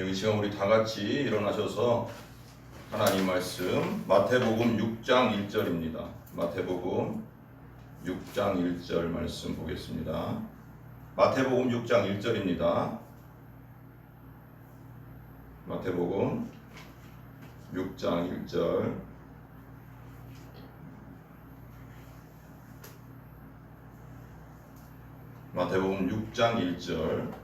이 시간 우리 다 같이 일어나셔서 하나님 말씀 마태복음 6장 1절입니다. 마태복음 6장 1절 말씀 보겠습니다. 마태복음 6장 1절입니다. 마태복음 6장 1절. 마태복음 6장 1절.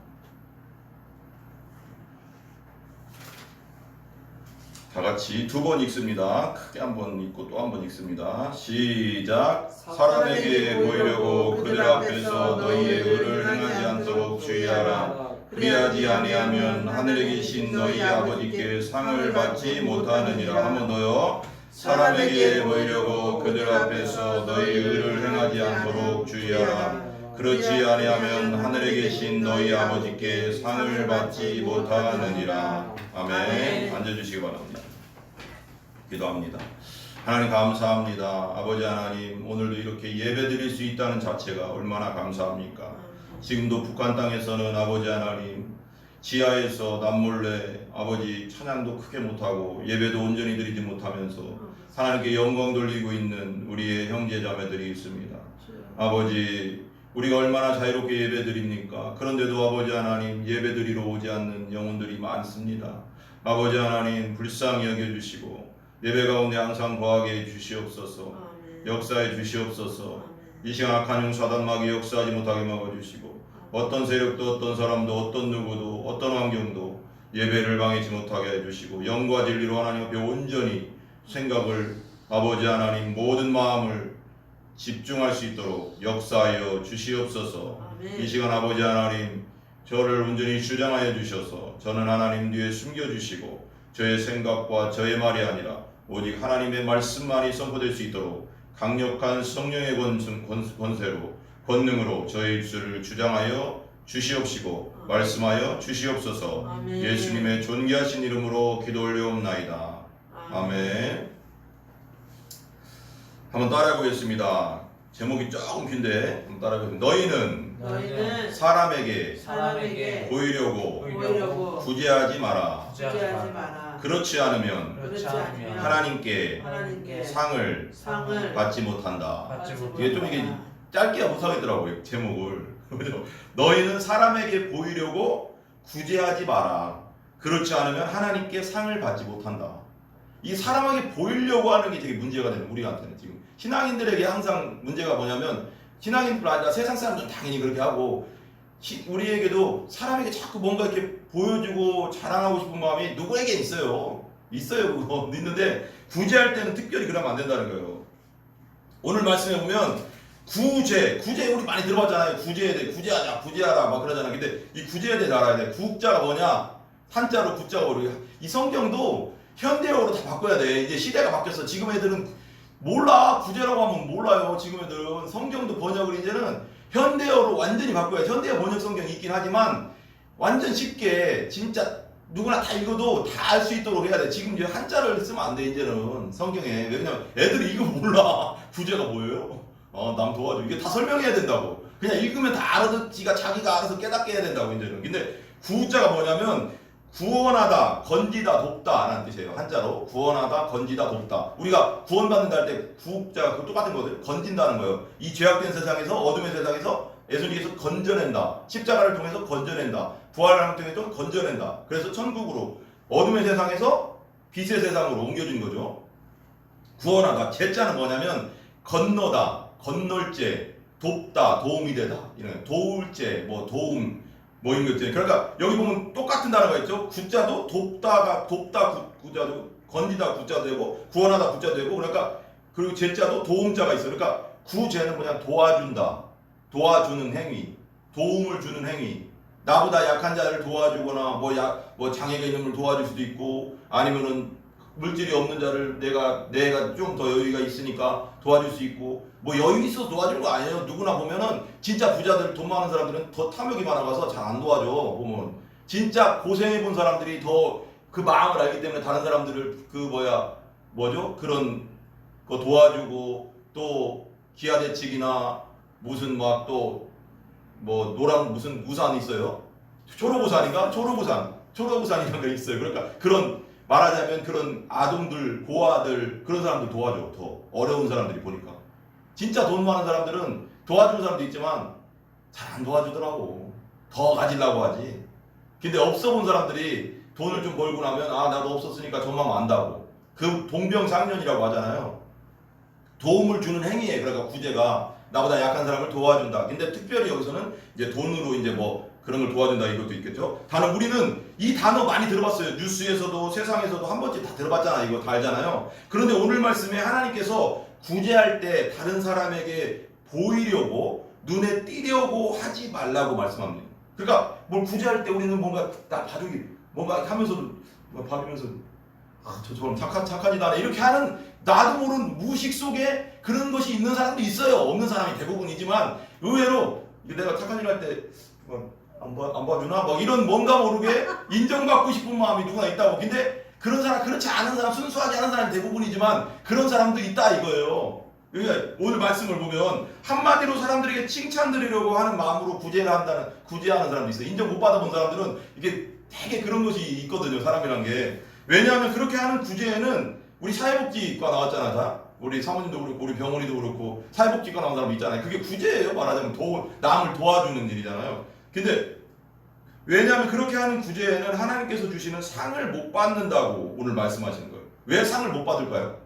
다 같이 두 번 읽습니다. 크게 한 번 읽고 또 한 번 읽습니다. 시작. 사람에게 보이려고 그들 앞에서 너희의 의를 행하지 않도록 주의하라. 그리하지 아니하면 하늘에 계신 너희 아버지께 상을 받지 못하느니라. 한 번 더요. 사람에게 보이려고 그들 앞에서 너희 의를 행하지 않도록 주의하라. 그렇지 아니하면 하늘에 계신 너희 아버지께 상을 받지 못하느니라. 아멘. 앉아주시기 바랍니다. 기도합니다. 하나님 감사합니다. 아버지 하나님, 오늘도 이렇게 예배드릴 수 있다는 자체가 얼마나 감사합니까? 지금도 북한 땅에서는 아버지 하나님, 지하에서 남몰래 아버지 찬양도 크게 못하고 예배도 온전히 드리지 못하면서 하나님께 영광 돌리고 있는 우리의 형제 자매들이 있습니다. 아버지, 우리가 얼마나 자유롭게 예배 드립니까? 그런데도 아버지 하나님, 예배 드리러 오지 않는 영혼들이 많습니다. 아버지 하나님, 불쌍히 여겨주시고 예배 가운데 항상 거하게 해주시옵소서. 역사해 주시옵소서. 이 시간 악한 영 사단마귀 역사하지 못하게 막아주시고 어떤 세력도 어떤 사람도 어떤 누구도 어떤 환경도 예배를 방해치 못하게 해주시고 영과 진리로 하나님 앞에 온전히 생각을 아버지 하나님 모든 마음을 집중할 수 있도록 역사하여 주시옵소서. 아멘. 이 시간 아버지 하나님, 저를 온전히 주장하여 주셔서 저는 하나님 뒤에 숨겨주시고 저의 생각과 저의 말이 아니라 오직 하나님의 말씀만이 선포될 수 있도록 강력한 성령의 권세로 권능으로 저의 입술을 주장하여 주시옵시고 아멘. 말씀하여 주시옵소서. 아멘. 예수님의 존귀하신 이름으로 기도 올려옵나이다. 아멘. 한번 따라해 보겠습니다. 제목이 조금 긴데 한번 따라해 보겠습니다. 너희는 사람에게 보이려고 구제하지 마라. 그렇지 않으면 하나님께 상을 받지 못한다. 이게 좀 이게 짧게 못하겠더라고요, 제목을. 너희는 사람에게 보이려고 구제하지 마라. 그렇지 않으면 하나님께 상을 받지 못한다. 이 사람에게 보이려고 하는 게 되게 문제가 되는, 우리한테는 지금 신앙인들에게 항상 문제가 뭐냐면, 신앙인뿐 아니라 세상 사람들은 당연히 그렇게 하고 우리에게도 사람에게 자꾸 뭔가 이렇게 보여주고 자랑하고 싶은 마음이 누구에게 있어요. 그거 있는데 구제할 때는 특별히 그러면 안 된다는 거예요. 오늘 말씀해 보면 구제 우리 많이 들어봤잖아요. 구제하라 막 그러잖아요. 근데 이 구제에 대해 알아야 돼. 구자가 뭐냐? 한자로 구자가 우리 이 성경도 현대어로 다 바꿔야 돼. 이제 시대가 바뀌었어. 지금 애들은 몰라. 구제라고 하면 몰라요. 지금 애들은 성경도 번역을 이제는 현대어로 완전히 바꿔야 돼. 현대어 번역 성경이 있긴 하지만 완전 쉽게 진짜 누구나 다 읽어도 다 알 수 있도록 해야 돼. 지금 이제 한자를 쓰면 안 돼. 이제는 성경에. 왜냐면 애들이 이거 몰라. 구제가 뭐예요? 남 도와줘. 이게 다 설명해야 된다고. 그냥 읽으면 다 알아듣지가 자기가 알아서 깨닫게 해야 된다고 이제는. 근데 구자가 뭐냐면 구원하다, 건지다, 돕다 라는 뜻이에요. 한자로 구원하다, 건지다, 돕다. 우리가 구원받는다 할 때 구자가 똑같은 거거든요. 건진다는 거예요. 이 죄악된 세상에서, 어둠의 세상에서 예수님께서 건져낸다. 십자가를 통해서 건져낸다. 부활을 통해서 건져낸다. 그래서 천국으로, 어둠의 세상에서 빛의 세상으로 옮겨준 거죠. 구원하다. 제자는 뭐냐면 건너다, 건널죄, 돕다, 도움이 되다. 이런 도울죄, 도움 이런 거 있잖아요. 그러니까 여기 보면 똑같은 단어가 있죠. 구자도 돕다 구자도, 건지다 구자도 되고, 구원하다 구자도 되고, 그러니까 그리고 제자도 도움자가 있어요. 그러니까 구제는 뭐냐? 도와준다, 도와주는 행위, 도움을 주는 행위. 나보다 약한 자를 도와주거나 장애가 있는 걸 도와줄 수도 있고, 아니면은 물질이 없는 자를 내가 좀 더 여유가 있으니까 도와줄 수 있고, 여유 있어서 도와주는 거 아니에요. 누구나 보면은 진짜 부자들, 돈 많은 사람들은 더 탐욕이 많아가서 잘 안 도와줘. 보면 진짜 고생해본 사람들이 더 그 마음을 알기 때문에 다른 사람들을 그런 거 도와주고, 또 기아대책이나 무슨 노란 무슨 우산 있어요. 초록우산인가? 초록우산 초록우산이라는 게 있어요. 그러니까 그런 말하자면 그런 아동들, 고아들 그런 사람들 도와줘. 더 어려운 사람들이 보니까 진짜 돈 많은 사람들은 도와주는 사람도 있지만 잘 안 도와주더라고. 더 가지려고 하지. 근데 없어 본 사람들이 돈을 좀 벌고 나면 아 나도 없었으니까 저만 안다고. 그 동병상련이라고 하잖아요. 도움을 주는 행위에 그러니까 구제가 나보다 약한 사람을 도와준다. 근데 특별히 여기서는 이제 돈으로 이제 뭐 그런 걸 도와준다 이것도 있겠죠. 단어 우리는 이 단어 많이 들어봤어요. 뉴스에서도 세상에서도 한 번쯤 다 들어봤잖아. 이거 다 알잖아요. 그런데 오늘 말씀에 하나님께서 구제할 때 다른 사람에게 보이려고 눈에 띄려고 하지 말라고 말씀합니다. 그러니까 뭘 구제할 때 우리는 뭔가 나 가족이 뭔가 하면서도 봐주면서 저처럼 착하지다 이렇게 하는 나도 모르는 무의식 속에 그런 것이 있는 사람도 있어요. 없는 사람이 대부분이지만 의외로 내가 착한 일 할 때 안 봐주나? 막 이런 뭔가 모르게 인정받고 싶은 마음이 누구나 있다고. 근데 그런 사람 그렇지 않은 사람 순수하지 않은 사람이 대부분이지만 그런 사람도 있다 이거예요. 그러니까 오늘 말씀을 보면 한마디로 사람들에게 칭찬 드리려고 하는 마음으로 구제하는 사람도 있어요. 인정 못 받아본 사람들은 이게 되게 그런 것이 있거든요. 사람이란 게. 왜냐하면 그렇게 하는 구제에는 우리 사회복지과 나왔잖아. 다. 우리 사모님도 그렇고 우리 병원이도 그렇고 사회복지과 나온 사람 있잖아요. 그게 구제예요. 말하자면 남을 도와주는 일이잖아요. 근데 왜냐하면 그렇게 하는 구제에는 하나님께서 주시는 상을 못 받는다고 오늘 말씀하시는 거예요. 왜 상을 못 받을까요?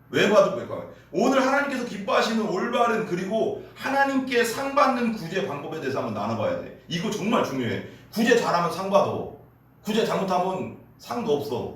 왜 받을까요? 오늘 하나님께서 기뻐하시는 올바른 그리고 하나님께 상 받는 구제 방법에 대해서 한번 나눠봐야 돼. 이거 정말 중요해. 구제 잘하면 상 받아. 구제 잘못하면 상도 없어.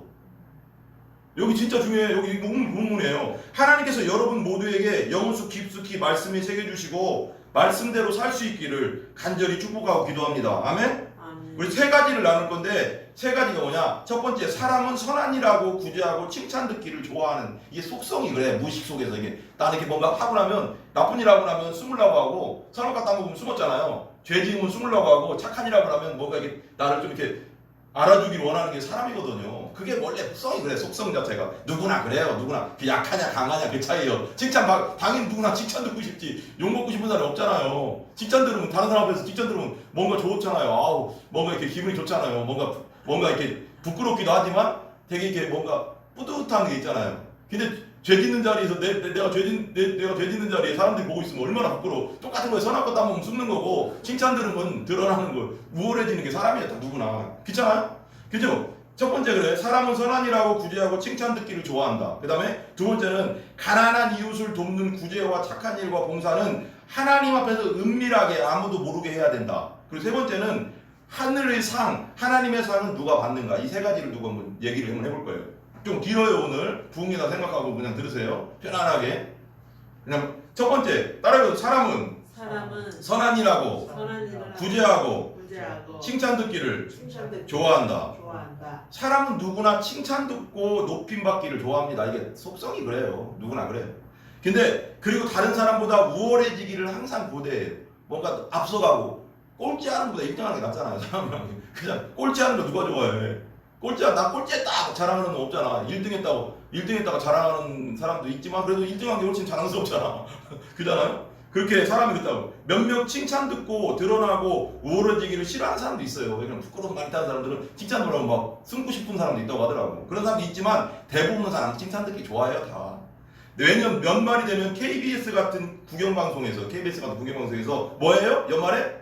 여기 진짜 중요해요. 여기 본문이에요. 하나님께서 여러분 모두에게 영혼속 깊숙이 말씀이 새겨주시고 말씀대로 살 수 있기를 간절히 축복하고 기도합니다. 아멘? 우리 세 가지를 나눌 건데 세 가지가 뭐냐? 첫 번째, 사람은 선한이라고 구제하고 칭찬 듣기를 좋아하는 이게 속성이 그래. 무의식 속에서 이게 나는 이렇게 뭔가 하고 나면 나쁜 일 하고 나면 숨으려고 하고 선악 갖다 먹으면 숨었잖아요. 죄 지으면 숨으려고 하고 착한 일 하고 나면 뭔가 이렇게 나를 좀 이렇게 알아주길 원하는 게 사람이거든요. 그게 원래 속성이 그래. 속성 자체가 누구나 그래요. 누구나 그 약하냐 강하냐 그 차이예요. 칭찬 당연히 누구나 칭찬 듣고 싶지. 욕 먹고 싶은 사람이 없잖아요. 칭찬 들으면 다른 사람 앞에서 칭찬 들으면 뭔가 좋잖아요. 아우 뭔가 이렇게 기분이 좋잖아요. 뭔가 이렇게 부끄럽기도 하지만 되게 이렇게 뭔가 뿌듯한 게 있잖아요. 근데 죄 짓는 자리에서 내가 죄 짓는 자리에 사람들이 보고 있으면 얼마나 부끄러워. 똑같은 거에 선악 것도 한번 숨는 거고 칭찬 들으면 드러나는 거. 우월해지는 게 사람이야. 다 누구나. 그렇잖아요? 그죠? 첫 번째 그래. 사람은 선한이라고 구제하고 칭찬 듣기를 좋아한다. 그 다음에 두 번째는 가난한 이웃을 돕는 구제와 착한 일과 봉사는 하나님 앞에서 은밀하게 아무도 모르게 해야 된다. 그리고 세 번째는 하늘의 상, 하나님의 상은 누가 받는가. 이 세 가지를 두고 한번 얘기를 한번 해볼 거예요. 좀 길어요. 오늘 부흥이다 생각하고 그냥 들으세요. 편안하게. 그냥 첫 번째 따라해서 사람은 선한이라고 구제하고 칭찬 듣기를 좋아한다. 사람은 누구나 칭찬 듣고 높임 받기를 좋아합니다. 이게 속성이 그래요. 누구나 그래요. 근데 그리고 다른 사람보다 우월해지기를 항상 고대해요. 뭔가 앞서가고 꼴찌하는 것보다 1등하는 게 낫잖아요. 사람은 그냥 꼴찌하는 거 누가 좋아해? 나 꼴찌했다 자랑하는 건 없잖아. 1등했다가 자랑하는 사람도 있지만 그래도 1등한 게 훨씬 자랑스럽잖아. 그잖아요? 그렇게 사람이 그렇다고. 몇몇 칭찬 듣고 드러나고 우월해지기를 싫어하는 사람도 있어요. 왜냐면 부끄러운 말 타는 사람들은 칭찬 들어오면 막 숨고 싶은 사람도 있다고 하더라고. 그런 사람도 있지만 대부분은 사람 칭찬 듣기 좋아해요. 다. 내년 연말이 되면 KBS 같은 국영방송에서 뭐예요? 연말에?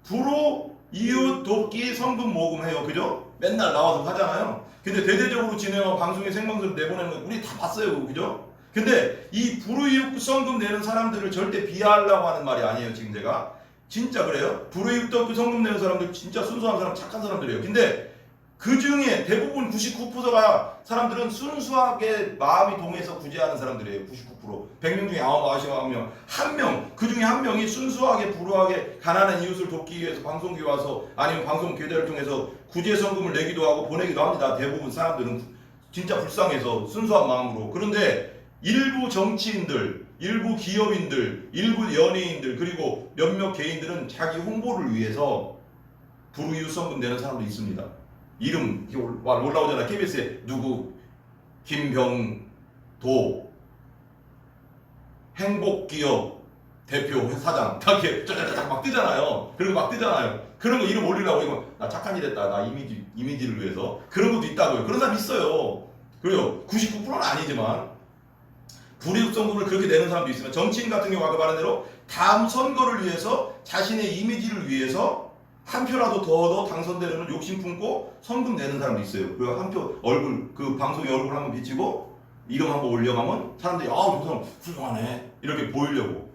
불호 이웃 돕기 성금 모금해요. 그죠? 맨날 나와서 하잖아요. 근데 대대적으로 진행하고 방송에 생방송을 내보내는 거 우리 다 봤어요. 그죠? 근데 이 불우이웃 성금 내는 사람들을 절대 비하하려고 하는 말이 아니에요. 지금 제가 진짜 그래요. 불우이웃 성금 내는 사람들 진짜 순수한 사람, 착한 사람들이에요. 근데 그 중에 대부분 99%가 사람들은 순수하게 마음이 동해서 구제하는 사람들이에요. 99%. 100명 중에 99명. 한 명, 그 중에 한 명이 순수하게 불우하게 가난한 이웃을 돕기 위해서 방송국에 와서 아니면 방송 교대를 통해서 구제 성금을 내기도 하고 보내기도 합니다. 대부분 사람들은 진짜 불쌍해서 순수한 마음으로. 그런데 일부 정치인들, 일부 기업인들, 일부 연예인들 그리고 몇몇 개인들은 자기 홍보를 위해서 불우이웃 성금 내는 사람도 있습니다. 이름 올라오잖아. KBS에 누구 김병도 행복기업 대표 사장 다 이렇게 쫙쫙쫙 막 뜨잖아요. 그리고 막 뜨잖아요. 그런 거 이름 올리려고 이거 나 착한 일 했다. 나 이미지를 위해서. 그런 것도 있다고요. 그런 사람 있어요. 그래요. 99%는 아니지만 불이익성금을 그렇게 내는 사람도 있으면 정치인 같은 경우 아까 말한 대로 다음 선거를 위해서 자신의 이미지를 위해서 한 표라도 더 당선되려는 욕심 품고 성금 내는 사람도 있어요. 그 한 표 얼굴 그 방송에 얼굴 한번 비치고 이름 한번 올려가면 사람들이 저 사람 훌륭하네 이렇게 보이려고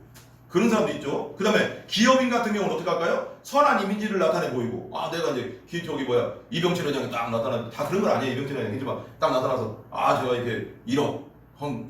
그런 사람도 있죠. 그 다음에 기업인 같은 경우는 어떻게 할까요? 선한 이미지를 나타내 보이고 내가 이제 저기 이병철 회장이 딱 나타나 다 그런 건 아니에요. 이병철 회장이 하지만 딱 나타나서 제가 이렇게 1억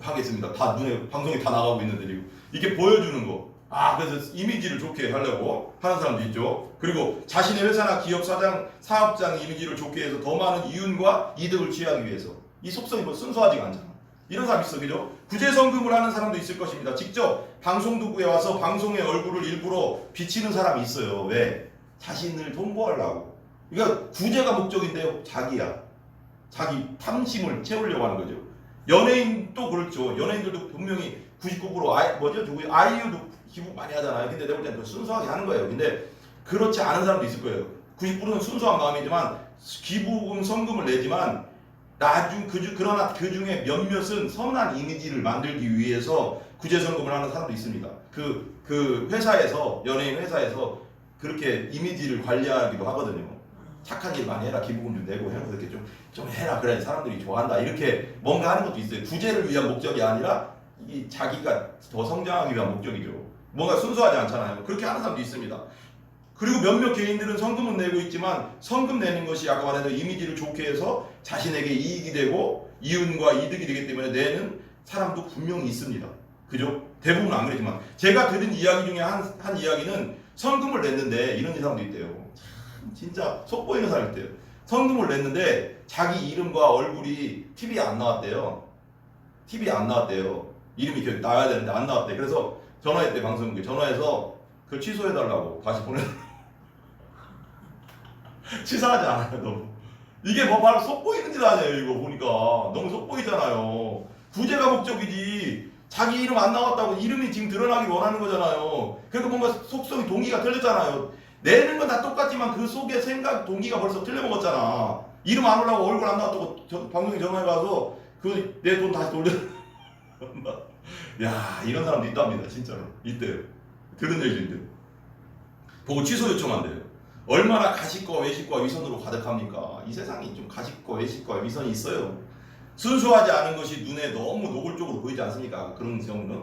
하겠습니다. 다 눈에 방송이 다 나가고 있는데 이렇게 보여주는 거. 그래서 이미지를 좋게 하려고 하는 사람도 있죠. 그리고 자신의 회사나 기업 사업장 이미지를 좋게 해서 더 많은 이윤과 이득을 취하기 위해서. 이 속성이 순수하지가 않잖아. 이런 사람 있어, 그죠? 구제성금을 하는 사람도 있을 것입니다. 직접 방송국에 와서 방송의 얼굴을 일부러 비치는 사람이 있어요. 왜? 자신을 홍보하려고. 그러니까 구제가 목적인데요. 자기야. 자기 탐심을 채우려고 하는 거죠. 연예인도 그렇죠. 연예인들도 분명히 99% 아이유도 기부 많이 하잖아요. 근데 내가 볼 때는 순수하게 하는 거예요. 근데 그렇지 않은 사람도 있을 거예요. 90%는 순수한 마음이지만 기부금 성금을 내지만 그러나 그 중에 몇몇은 선한 이미지를 만들기 위해서 구제성금을 하는 사람도 있습니다. 그 회사에서 연예인 회사에서 그렇게 이미지를 관리하기도 하거든요. 착한 일 많이 해라, 기부금 좀 내고 해서 이렇게 좀 해라, 그래 사람들이 좋아한다 이렇게 뭔가 하는 것도 있어요. 구제를 위한 목적이 아니라 이 자기가 더 성장하기 위한 목적이죠. 뭔가 순수하지 않잖아요. 그렇게 하는 사람도 있습니다. 그리고 몇몇 개인들은 성금은 내고 있지만 성금 내는 것이 아까 말한 대로 이미지를 좋게 해서 자신에게 이익이 되고 이윤과 이득이 되기 때문에 내는 사람도 분명히 있습니다. 그죠? 대부분은 안 그러지만 제가 들은 이야기 중에 한 이야기는 성금을 냈는데 이런 사람도 있대요. 진짜 속 보이는 사람이 있대요. 성금을 냈는데 자기 이름과 얼굴이 TV에 안 나왔대요. TV에 안 나왔대요. 이름이 이렇게 나와야 되는데 안 나왔대. 그래서 전화했대, 방송국에. 전화해서 그걸 취소해달라고 다시 보내달라고. 치사하지 않아요, 너무. 이게 바로 속보이는 짓 아니에요, 이거 보니까. 너무 속보이잖아요. 구제가 목적이지. 자기 이름 안 나왔다고 이름이 지금 드러나기 원하는 거잖아요. 그러니까 뭔가 속성이 동기가 틀렸잖아요. 내는 건 다 똑같지만 그 속에 생각, 동기가 벌써 틀려먹었잖아. 이름 안 올라고 얼굴 안 나왔다고 방송에 전화해가서 내 돈 다시 돌려. 야, 이런 사람도 있답니다. 진짜로. 있대요. 들은 얘기인데. 보고 취소 요청한대요. 얼마나 가식과 외식과 위선으로 가득합니까? 이 세상이 좀 가식과 외식과 위선이 있어요. 순수하지 않은 것이 눈에 너무 노골적으로 보이지 않습니까? 그런 경우는.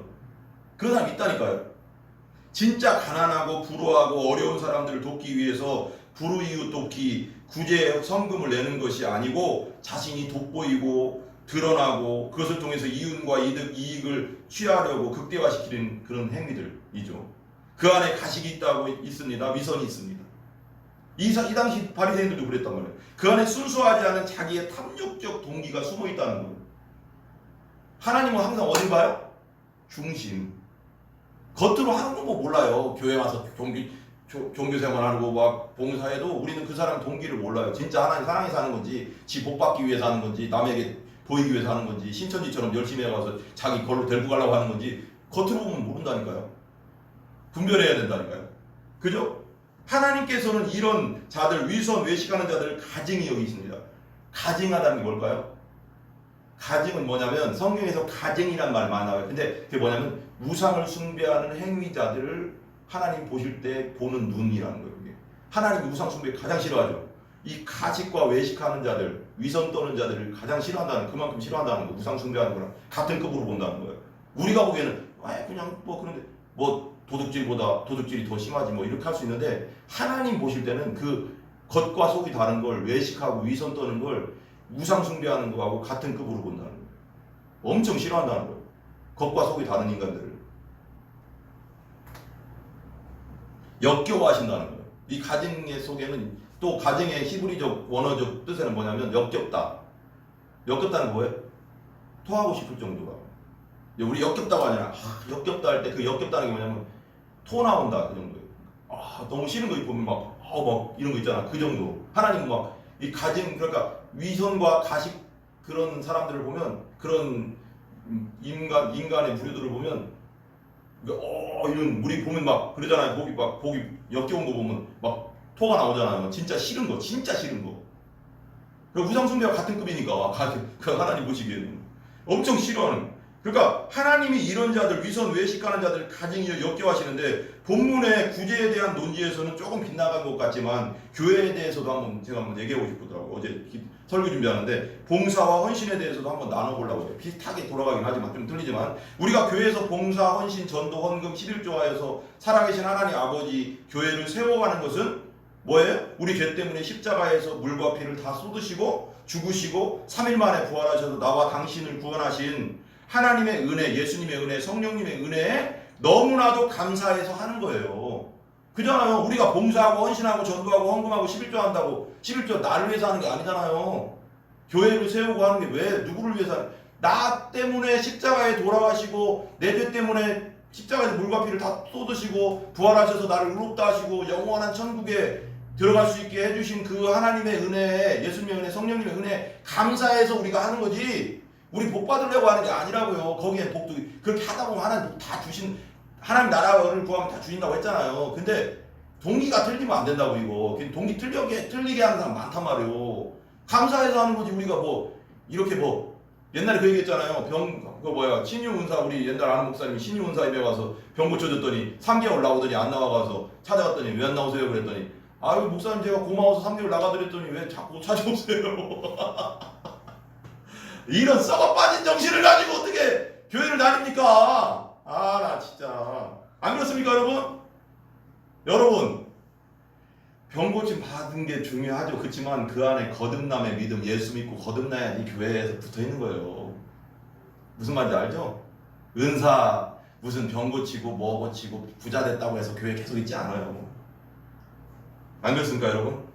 그런 사람 있다니까요. 진짜 가난하고 불우하고 어려운 사람들을 돕기 위해서 불우이웃 돕기, 구제 성금을 내는 것이 아니고 자신이 돋보이고 드러나고 그것을 통해서 이윤과 이익을 취하려고 극대화시키는 그런 행위들이죠. 그 안에 가식이 있습니다. 위선이 있습니다. 이 당시 바리새인들도 그랬단 말이에요. 그 안에 순수하지 않은 자기의 탐욕적 동기가 숨어 있다는 거예요. 하나님은 항상 어디 봐요? 중심. 겉으로 하는 건 뭐 몰라요. 교회 와서 종교 생활하고 막 봉사해도 우리는 그 사람 동기를 몰라요. 진짜 하나님 사랑해서 하는 건지, 지 복 받기 위해서 하는 건지, 남에게 보이기 위해서 하는 건지, 신천지처럼 열심히 해가서 자기 걸로 데리고 가려고 하는 건지 겉으로 보면 모른다니까요. 분별해야 된다니까요. 그죠? 하나님께서는 이런 자들, 위선, 외식하는 자들을 가증히 여기십니다. 가증하다는 게 뭘까요? 가증은 뭐냐면 성경에서 가증이란 말 많이 나와요. 근데 그게 뭐냐면 우상을 숭배하는 행위자들을 하나님 보실 때 보는 눈이라는 거예요. 이게. 하나님이 우상 숭배 가장 싫어하죠. 이 가식과 외식하는 자들, 위선 떠는 자들을 가장 싫어한다는, 그만큼 싫어한다는 거. 우상 숭배하는 거랑 같은 급으로 본다는 거예요. 우리가 보기에는 그냥 그런데 도둑질보다 도둑질이 더 심하지 이렇게 할 수 있는데 하나님 보실 때는 그 겉과 속이 다른 걸 외식하고 위선 떠는 걸 우상 숭배하는 거하고 같은 급으로 본다는 거예요. 엄청 싫어한다는 거예요. 겉과 속이 다른 인간들을 역겨워하신다는 거예요. 이 가증의 속에는 또 가증의 히브리적 원어적 뜻에는 뭐냐면 역겹다. 역겹다는 뭐예요? 토하고 싶을 정도가. 우리 역겹다고 하잖아. 역겹다 할 때 그 역겹다는 게 뭐냐면 토 나온다 그 정도예요. 너무 싫은 거 보면 막 이런 거 있잖아. 그 정도. 하나님은 막 이 가증, 그러니까 위선과 가식 그런 사람들을 보면, 그런 인간의 부류들을 보면 이런 우리 보면 막 그러잖아요. 보기 역겨운 거 보면 막 토가 나오잖아요. 진짜 싫은 거, 진짜 싫은 거. 우상숭배와 같은 급이니까 그 하나님 보시기에는 엄청 싫어하는. 그러니까 하나님이 이런 자들, 위선 외식하는 자들 가장 역겨워하시는데 본문의 구제에 대한 논지에서는 조금 빗나간 것 같지만 교회에 대해서도 제가 한번 얘기하고 싶더라고요. 어제 설교 준비하는데 봉사와 헌신에 대해서도 한번 나눠보려고 해요. 비슷하게 돌아가긴 하지만 좀 틀리지만 우리가 교회에서 봉사, 헌신, 전도, 헌금, 11조하여서 살아계신 하나님 아버지 교회를 세워가는 것은 뭐예요? 우리 죄 때문에 십자가에서 물과 피를 다 쏟으시고 죽으시고 3일 만에 부활하셔서 나와 당신을 구원하신 하나님의 은혜, 예수님의 은혜, 성령님의 은혜에 너무나도 감사해서 하는 거예요. 그잖아요. 우리가 봉사하고 헌신하고 전도하고 헌금하고 11조 한다고 11조 나를 위해서 하는 게 아니잖아요. 교회를 세우고 하는 게 왜 누구를 위해서 나 때문에 십자가에 돌아가시고 내 죄 때문에 십자가에서 물과 피를 다 쏟으시고 부활하셔서 나를 의롭다 하시고 영원한 천국에 들어갈 수 있게 해주신 그 하나님의 은혜에 예수님의 은혜, 성령님의 은혜 감사해서 우리가 하는 거지 우리 복 받으려고 하는 게 아니라고요. 거기에 복도 그렇게 하다 보면 하나님 복 다 주신 하나님 나라를 구하면 다 주신다고 했잖아요. 근데 동기가 틀리면 안 된다고 이거. 동기 틀리게 하는 사람 많단 말이에요. 감사해서 하는 거지 우리가 뭐 이렇게 뭐 옛날에 그 얘기했잖아요. 신유은사 우리 옛날 아는 목사님이 신유은사 입에 와서 병 고쳐줬더니 3개월 나오더니 안 나와가서 찾아갔더니 왜 안 나오세요 그랬더니 아유 목사님 제가 고마워서 3개월 나가드렸더니 왜 자꾸 찾아오세요. 이런 썩어 빠진 정신을 가지고 어떻게 교회를 다닙니까? 아 나 진짜 안 그렇습니까 여러분? 여러분 병 고침 받은 게 중요하죠. 그렇지만 그 안에 거듭남의 믿음 예수 믿고 거듭나야 이 교회에서 붙어있는 거예요. 무슨 말인지 알죠? 은사 무슨 병 고치고 뭐 고치고 부자 됐다고 해서 교회 계속 있지 않아요. 안 그렇습니까 여러분?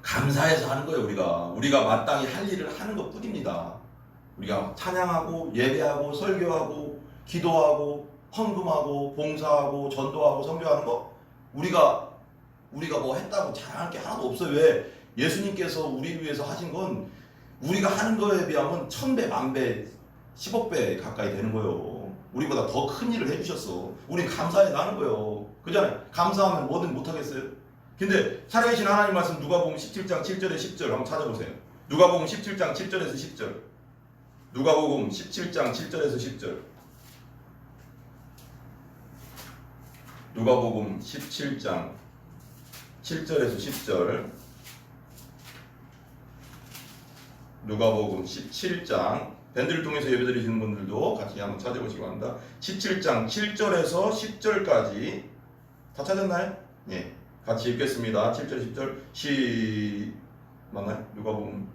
감사해서 하는 거예요. 우리가 마땅히 할 일을 하는 것 뿐입니다. 우리가 찬양하고 예배하고 설교하고 기도하고 헌금하고 봉사하고 전도하고 선교하는 거 우리가 뭐 했다고 자랑할 게 하나도 없어요. 왜? 예수님께서 우리를 위해서 하신 건 우리가 하는 거에 비하면 1000배, 만배, 10억배 가까이 되는 거예요. 우리보다 더 큰 일을 해주셨어. 우린 감사해서 하는 거예요. 그잖아요. 감사하면 뭐든 못하겠어요? 근데 살아계신 하나님 말씀 누가복음 17장 7절에 10절 한번 찾아보세요. 누가복음 17장 7절에서 10절. 누가복음 17장 7절에서 10절. 누가복음 17장 7절에서 10절. 누가복음 17장 밴드를 통해서 예배드리시는 분들도 같이 한번 찾아보시기 바랍니다. 17장 7절에서 10절까지 다 찾았나요? 예. 같이 읽겠습니다. 7절 10절 맞나요? 누가복음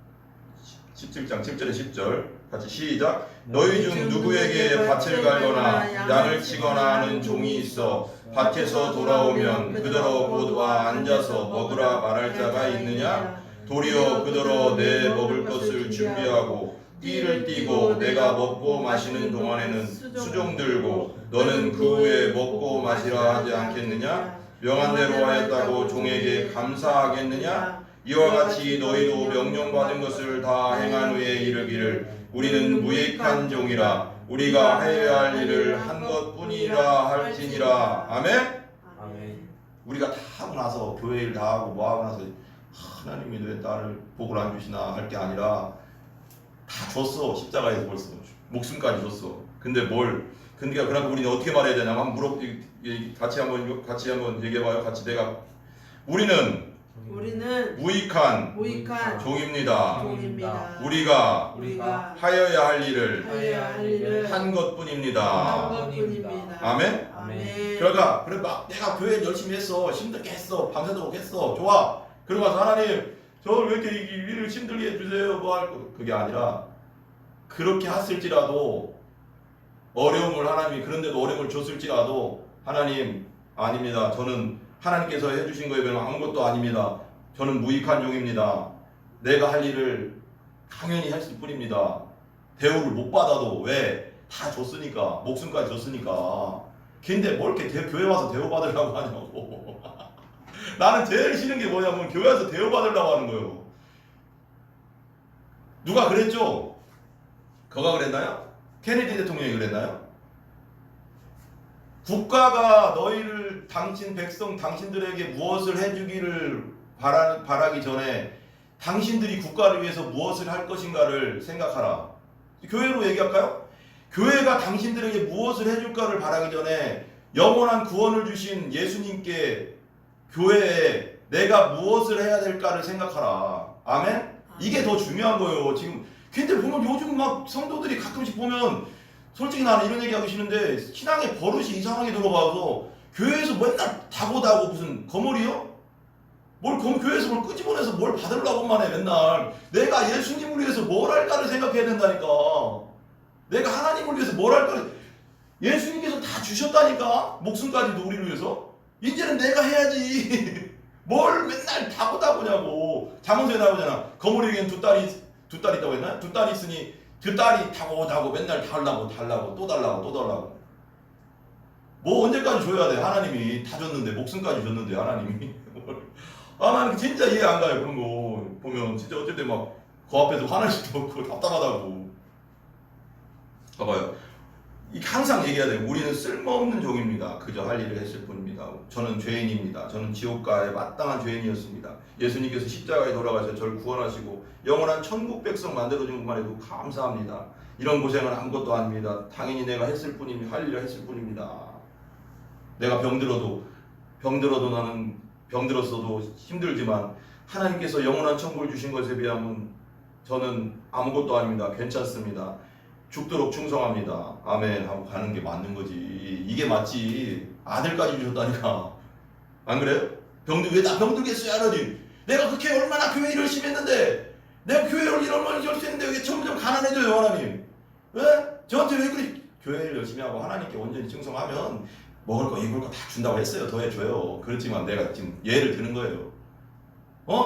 17장 7절에 10절 같이 시작. 너희 중 누구에게 밭을 갈거나 양을 치거나 하는 종이 있어 밭에서 돌아오면 그더러 곧 와 앉아서 먹으라 말할 자가 있느냐? 도리어 그더러 내 먹을 것을 준비하고 띠를 띠고 내가 먹고 마시는 동안에는 수종 들고 너는 그 후에 먹고 마시라 하지 않겠느냐? 명한 대로 하였다고 종에게 감사하겠느냐? 이와 같이 너희도 명령받은 것을 다 행한 후에 이르기를 우리는 무익한 종이라 우리가 해야 할 일을 한 것뿐이라 할지니라. 아멘? 아멘. 우리가 다 하고 나서 교회 일 다 하고 뭐 하고 나서 하나님이 왜 나를 복을 안 주시나 할 게 아니라 다 줬어. 십자가에서 벌써 목숨까지 줬어. 근데 그러니까 우리는 어떻게 말해야 되냐? 한번 같이 한번 얘기해봐요. 같이 우리는 무익한 종입니다. 우리가 하여야 할 일을 한 것뿐입니다. 아멘? 그러니까 막 내가 교회 열심히 했어. 힘들게 했어. 밤새도록 했어. 좋아. 그러고 와서 하나님 저를 왜 이렇게 이 일을 힘들게 해주세요. 뭐 할 거. 그게 아니라 그렇게 했을지라도 어려움을 하나님이 그런데도 어려움을 줬을지라도 하나님 아닙니다. 저는 하나님께서 해주신 거에 비하면 아무것도 아닙니다. 저는 무익한 종입니다. 내가 할 일을 당연히 했을 뿐입니다. 대우를 못 받아도 왜? 다 줬으니까. 목숨까지 줬으니까. 근데 뭘 이렇게 교회 와서 대우받으려고 하냐고. 나는 제일 싫은 게 뭐냐면 교회 와서 대우받으려고 하는 거예요. 누가 그랬죠? 그가 그랬나요? 케네디 대통령이 그랬나요? 국가가 너희를 당신 백성 당신들에게 무엇을 해주기를 바라기 전에 당신들이 국가를 위해서 무엇을 할 것인가를 생각하라. 교회로 얘기할까요? 교회가 당신들에게 무엇을 해줄까를 바라기 전에 영원한 구원을 주신 예수님께 교회에 내가 무엇을 해야 될까를 생각하라. 아멘? 이게 더 중요한 거예요. 지금 근데 보면 요즘 막 성도들이 가끔씩 보면 솔직히 나는 이런 얘기하기 싫은데 신앙의 버릇이 이상하게 들어가서 교회에서 맨날 다고다고 무슨 거머리요? 교회에서 뭘 끄집어내서 뭘 받으려고만 해 맨날. 내가 예수님을 위해서 뭘 할까를 생각해야 된다니까. 내가 하나님을 위해서 뭘 할까를. 예수님께서 다 주셨다니까. 목숨까지도 우리를 위해서. 이제는 내가 해야지. 뭘 맨날 다고다고냐고. 잠언서에 나오잖아. 거머리에겐 두 딸이 있다고 했나? 두 딸이 있으니 그 딸이 다고 맨날 달라고 또 달라고. 뭐 언제까지 줘야 돼? 하나님이 다 줬는데 목숨까지 줬는데 하나님이. 아, 나는 진짜 이해 안 가요. 그런 거 보면 진짜 어쩔 때 막 그 앞에서 화날 수도 없고 답답하다고. 봐봐요. 항상 얘기해야 돼요. 우리는 쓸모없는 종입니다. 그저 할 일을 했을 뿐입니다. 저는 죄인입니다. 저는 지옥가에 마땅한 죄인이었습니다. 예수님께서 십자가에 돌아가셔서 저를 구원하시고 영원한 천국 백성 만들어준 것만 해도 감사합니다. 이런 고생은 아무것도 아닙니다. 당연히 내가 했을 뿐입니다. 할 일을 했을 뿐입니다. 내가 병들어도 나는 병들었어도 힘들지만 하나님께서 영원한 천국을 주신 것에 비하면 저는 아무것도 아닙니다. 괜찮습니다. 죽도록 충성합니다. 아멘 하고 가는 게 맞는 거지. 이게 맞지. 아들까지 주셨다니까. 안 그래요? 왜 나 병들겠어요 하나님. 내가 그렇게 얼마나 교회 일을 열심히 했는데 내가 교회 일 얼마나 열심히 했는데 왜 점점 가난해져요 하나님. 왜? 저한테 왜 그래? 교회 일 열심히 하고 하나님께 온전히 충성하면 먹을 거 입을 거 다 준다고 했어요. 더 해줘요. 그렇지만 내가 지금 예를 드는 거예요.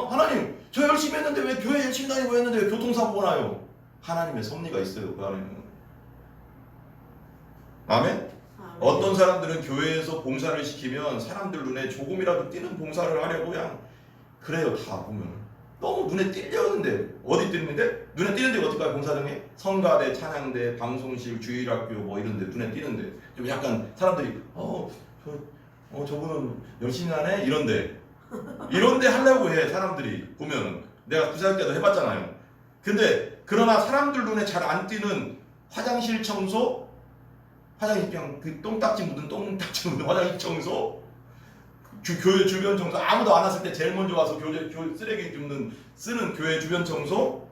하나님 저 열심히 했는데 왜 교회 열심히 다니고 했는데 왜 교통사고가 나요? 하나님의 섭리가 있어요. 그 안에는. 아멘? 어떤 사람들은 교회에서 봉사를 시키면 사람들 눈에 조금이라도 띄는 봉사를 하려고 그냥 그래요. 다 보면 너무 눈에 띄려는데 어디 띄는데? 눈에 띄는데 어떡해요? 봉사 중에? 성가대, 찬양대, 방송실, 주일학교 뭐 이런데 눈에 띄는데 좀 약간 사람들이 저분은 열심히 하네? 이런데 하려고 해. 사람들이 보면은 내가 부사할 때도 해봤잖아요. 근데 그러나 사람들 눈에 잘 안 띄는 화장실 청소, 화장실 그냥 그 똥딱지 묻은 화장실 청소, 교회 주변 청소, 아무도 안 왔을 때 제일 먼저 와서 쓰레기 쓰는 교회 주변 청소.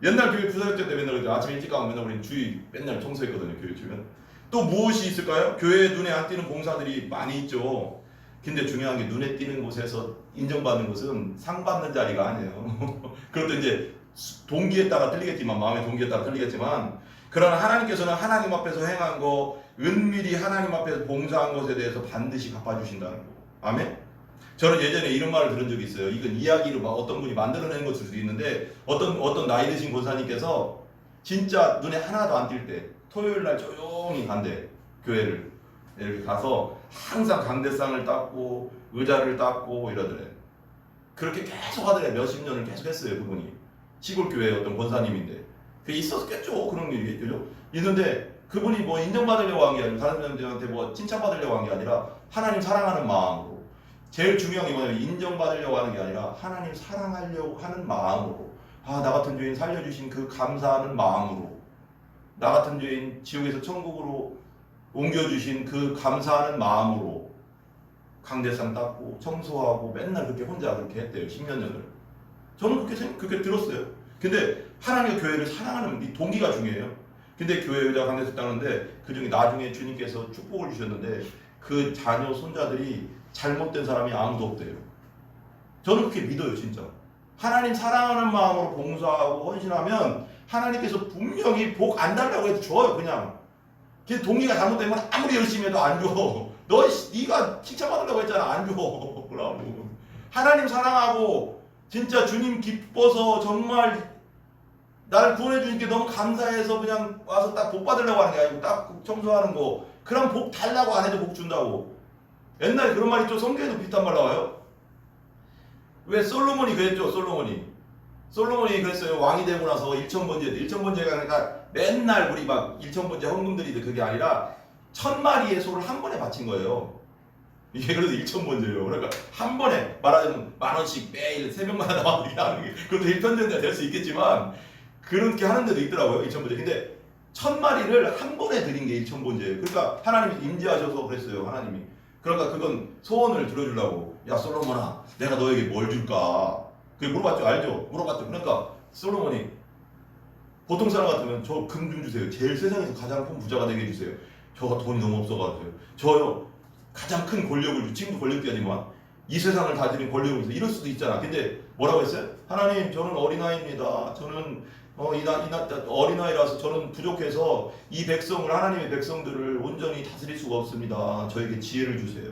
옛날 교회 부사역제 때 맨날 아침 일찍 가면 맨날 우리 주위 맨날 청소했거든요. 교회 주변. 또 무엇이 있을까요? 교회 눈에 안 띄는 봉사들이 많이 있죠. 근데 중요한 게 눈에 띄는 곳에서 인정받는 것은 상 받는 자리가 아니에요. 그것도 이제 동기에 따라 틀리겠지만, 마음의 동기에 따라 틀리겠지만, 그러나 하나님께서는 하나님 앞에서 행한 거, 은밀히 하나님 앞에서 봉사한 것에 대해서 반드시 갚아주신다는 거. 아멘? 저는 예전에 이런 말을 들은 적이 있어요. 이건 이야기로 막 어떤 분이 만들어낸 것일 수도 있는데, 어떤 나이 드신 권사님께서 진짜 눈에 하나도 안 띌 때 토요일 날 조용히 간대. 교회를 이렇게 가서 항상 강대상을 닦고 의자를 닦고 이러더래. 그렇게 계속 하더래. 몇십 년을 계속 했어요. 그분이 시골 교회 어떤 권사님인데 그게 있었겠죠. 그런 일이 있는데 그분이 뭐 인정받으려고 한 게 아니라 다른 사람들한테 뭐 칭찬받으려고 한 게 아니라 하나님 사랑하는 마음으로. 제일 중요한 게 뭐냐면 인정받으려고 하는 게 아니라 하나님 사랑하려고 하는 마음으로. 나 같은 죄인 살려주신 그 감사하는 마음으로, 나 같은 죄인 지옥에서 천국으로 옮겨주신 그 감사하는 마음으로 강대상 닦고 청소하고 맨날 그렇게 혼자 그렇게 했대요. 10몇 년을. 저는 그렇게 들었어요. 근데 하나님의 교회를 사랑하는 이 동기가 중요해요. 근데 교회 의자 강대상 닦는데 그 중에 나중에 주님께서 축복을 주셨는데 그 자녀 손자들이 잘못된 사람이 아무도 없대요. 저는 그렇게 믿어요. 진짜. 하나님 사랑하는 마음으로 봉사하고 헌신하면 하나님께서 분명히 복 안 달라고 해도 줘요. 그냥. 그 동기가 잘못되면 아무리 열심히 해도 안 줘. 네가 칭찬받으려고 했잖아. 안 줘. 그러고 하나님 사랑하고 진짜 주님 기뻐서 정말 나를 구원해 주니까 너무 감사해서 그냥 와서 딱 복 받으려고 하는 게 아니고 딱 청소하는 거. 그럼 복 달라고 안 해도 복 준다고. 옛날에 그런 말 있죠. 성경에도 비슷한 말 나와요. 왜 솔로몬이 그랬죠. 솔로몬이 그랬어요. 왕이 되고 나서 일천번제가 그러니까 맨날 우리 막 일천번제 헌금들이 그게 아니라 1000마리의 소를 한 번에 바친 거예요. 이게 그래도 1,000번째예요. 그러니까 한 번에 말하자면 10,000원씩 매일 새벽마다 나와서 이렇게 하는 게 그것도 일편전대가 될 수 있겠지만 그렇게 하는 데도 있더라고요. 1,000번째. 근데 1000마리를 한 번에 드린 게 1,000번째예요. 그러니까 하나님이 임재하셔서 그랬어요. 하나님이. 그러니까 그건 소원을 들어주려고 야 솔로몬아 내가 너에게 뭘 줄까? 그게 물어봤죠. 알죠? 물어봤죠. 그러니까 솔로몬이 보통 사람 같으면 저 금 좀 주세요. 제일 세상에서 가장 큰 부자가 되게 해주세요. 저가 돈이 너무 없어가지고 저요 가장 큰 권력을 지금도 권력이지만 이 세상을 다스린 권력을 위해서 이럴 수도 있잖아. 근데 뭐라고 했어요? 하나님 저는 어린아이입니다. 저는 어린아이라서 저는 부족해서 이 백성을 하나님의 백성들을 온전히 다스릴 수가 없습니다. 저에게 지혜를 주세요.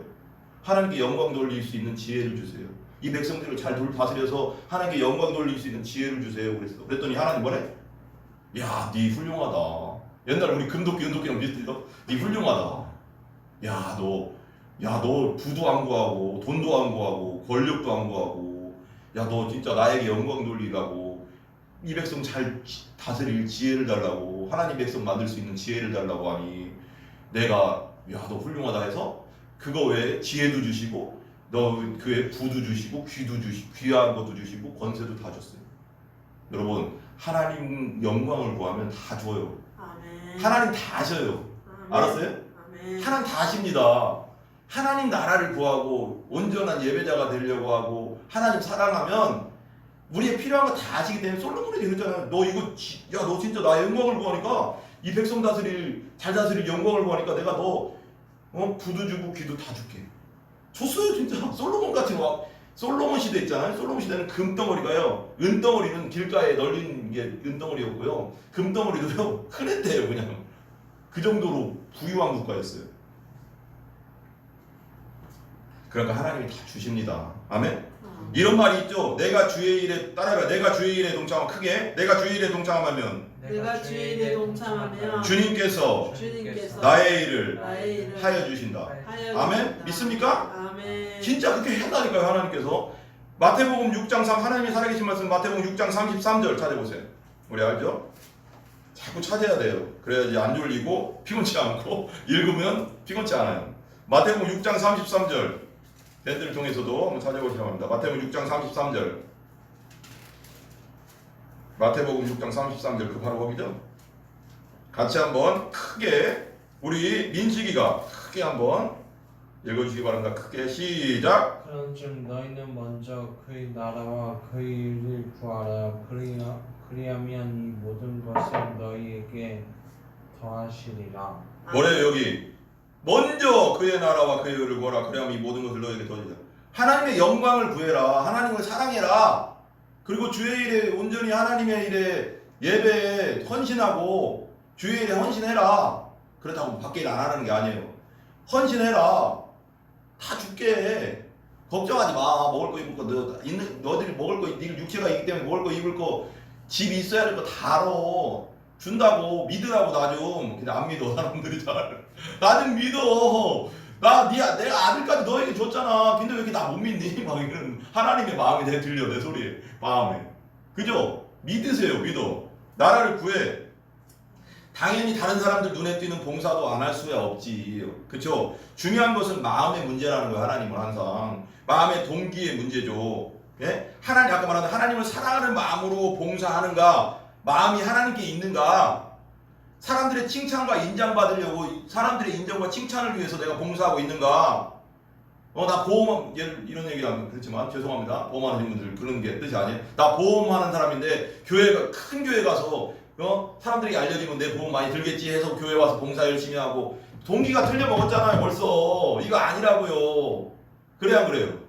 하나님께 영광 돌릴 수 있는 지혜를 주세요. 이 백성들을 잘 다스려서 하나님께 영광 돌릴 수 있는 지혜를 주세요. 그랬더니 하나님 뭐래? 야, 네 훌륭하다. 옛날 우리 금도끼, 은도끼랑 비슷해요. 네 훌륭하다. 너 부도 안 구하고 돈도 안 구하고 권력도 안 구하고 야, 너 진짜 나에게 영광 돌리라고 이 백성 잘 다스릴 지혜를 달라고 하나님 백성 만들 수 있는 지혜를 달라고 하니 내가 야, 너 훌륭하다 해서 그거 외에 지혜도 주시고 너 그외 부도 주시고 귀도 주시고 귀한 것도 주시고 권세도 다 줬어요. 여러분 하나님 영광을 구하면 다 줘요. 아멘. 하나님 다 하셔요. 아멘. 알았어요? 아멘. 하나님 다 하십니다. 하나님 나라를 구하고 온전한 예배자가 되려고 하고 하나님 사랑하면 우리의 필요한 거 다 하시기 때문에 솔로몬이 그랬잖아요. 너 진짜 나 영광을 구하니까 이 백성 잘 다스릴 영광을 구하니까 내가 너 부도 주고 귀도 다 줄게. 줬어요 진짜. 솔로몬같이 솔로몬 시대 있잖아요. 솔로몬 시대는 금덩어리가요. 은덩어리는 길가에 널린 게 은덩어리였고요. 금덩어리도요. 흔했대요 그냥. 그 정도로 부유한 국가였어요. 그러니까 하나님이 다 주십니다. 아멘? 이런 말이 있죠. 내가 주의 일에 따라가 내가 주의 일에 동참하면 크게 내가 주의 일에 동참하면 내가 주의 일에 동참하면 주님께서 나의 일을 하여 주신다. 아멘? 믿습니까? 아멘. 진짜 그렇게 한다니까요. 하나님께서. 마태복음 6장 3 하나님이 살아계신 말씀 마태복음 6장 33절 찾아보세요. 우리 알죠? 자꾸 찾아야 돼요. 그래야지 안 졸리고 피곤치 않고 읽으면 피곤치 않아요. 마태복음 6장 33절 밴드를 통해서도 한번 찾아보시라고 합니다. 마태복음 6장 33절 마태복음 6장 33절 그 바로 거기죠? 같이 한번 크게 우리 민식이가 크게 한번 읽어주시기 바랍니다. 크게 시작. 그런즉 너희는 먼저 그의 나라와 그의 일을 구하라. 그리하면 이 모든 것을 너희에게 더하시리라. 뭐래요 여기? 먼저 그의 나라와 그의 의를 구하라. 그래야만 이 모든 것을 너희에게 더하시리라. 하나님의 영광을 구해라. 하나님을 사랑해라. 그리고 주의 일에 온전히 하나님의 일에 예배에 헌신하고 주의 일에 헌신해라. 그렇다고 밖에 일 안 하는 게 아니에요. 헌신해라. 다 줄게. 걱정하지 마. 먹을 거 입을 거 너희들이 먹을 거 네 육체가 있기 때문에 먹을 거 입을 거 집 있어야 될 거 다 알아. 준다고 믿으라고 나 좀. 근데 안 믿어 사람들이 잘. 나 좀 믿어. 내가 아들까지 너에게 줬잖아. 근데 왜 이렇게 나 못 믿니? 막 이런 하나님의 마음이 내 들려 내 소리에 마음에. 그죠? 믿으세요. 믿어. 나라를 구해. 당연히 다른 사람들 눈에 띄는 봉사도 안 할 수야 없지. 그쵸? 중요한 것은 마음의 문제라는 거야. 하나님은 항상 마음의 동기의 문제죠. 예? 아까 말한 하나님을 사랑하는 마음으로 봉사하는가? 마음이 하나님께 있는가? 사람들의 칭찬과 인정받으려고 사람들의 인정과 칭찬을 위해서 내가 봉사하고 있는가? 나 보험 이런 얘기 하면 그렇지만 죄송합니다. 보험하는 분들 그런 게 뜻이 아니에요. 나 보험하는 사람인데 큰 교회 가서 사람들이 알려지면 내 보험 많이 들겠지 해서 교회 와서 봉사 열심히 하고 동기가 틀려 먹었잖아요. 벌써 이거 아니라고요. 그래 안 그래요?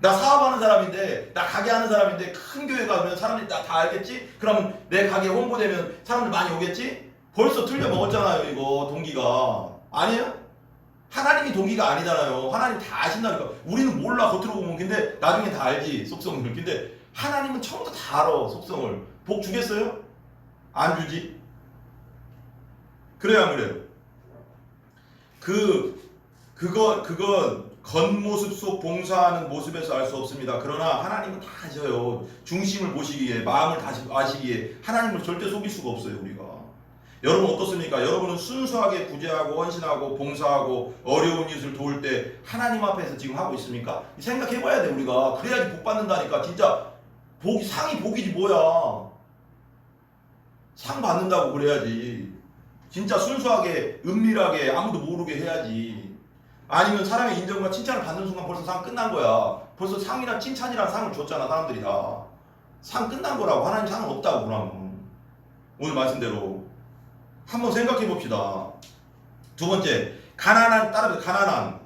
나 사업하는 사람인데 나 가게 하는 사람인데 큰 교회 가면 사람들이 다 알겠지? 그러면 내 가게 홍보되면 사람들 많이 오겠지? 벌써 틀려 먹었잖아요. 이거 동기가 아니에요? 하나님이 동기가 아니잖아요. 하나님 다 아신다니까. 우리는 몰라 겉으로 보면. 근데 나중에 다 알지 속성을. 근데 하나님은 처음부터 다 알아 속성을. 복 주겠어요? 안 주지? 그래야 안 그래요? 그건 겉모습 속 봉사하는 모습에서 알 수 없습니다. 그러나 하나님은 다 아셔요. 중심을 보시기에 마음을 다시 아시기에 하나님을 절대 속일 수가 없어요 우리가. 여러분 어떻습니까? 여러분은 순수하게 구제하고 헌신하고 봉사하고 어려운 이웃을 도울 때 하나님 앞에서 지금 하고 있습니까? 생각해봐야 돼 우리가. 그래야지 복 받는다니까. 진짜 상이 복이지 뭐야. 상 받는다고 그래야지. 진짜 순수하게 은밀하게 아무도 모르게 해야지. 아니면 사람의 인정과 칭찬을 받는 순간 벌써 상 끝난 거야. 벌써 상이나 칭찬이란 상을 줬잖아 사람들이 다. 상 끝난 거라고. 하나님 상은 없다고 그러면. 오늘 말씀대로 한번 생각해 봅시다. 두 번째, 가난한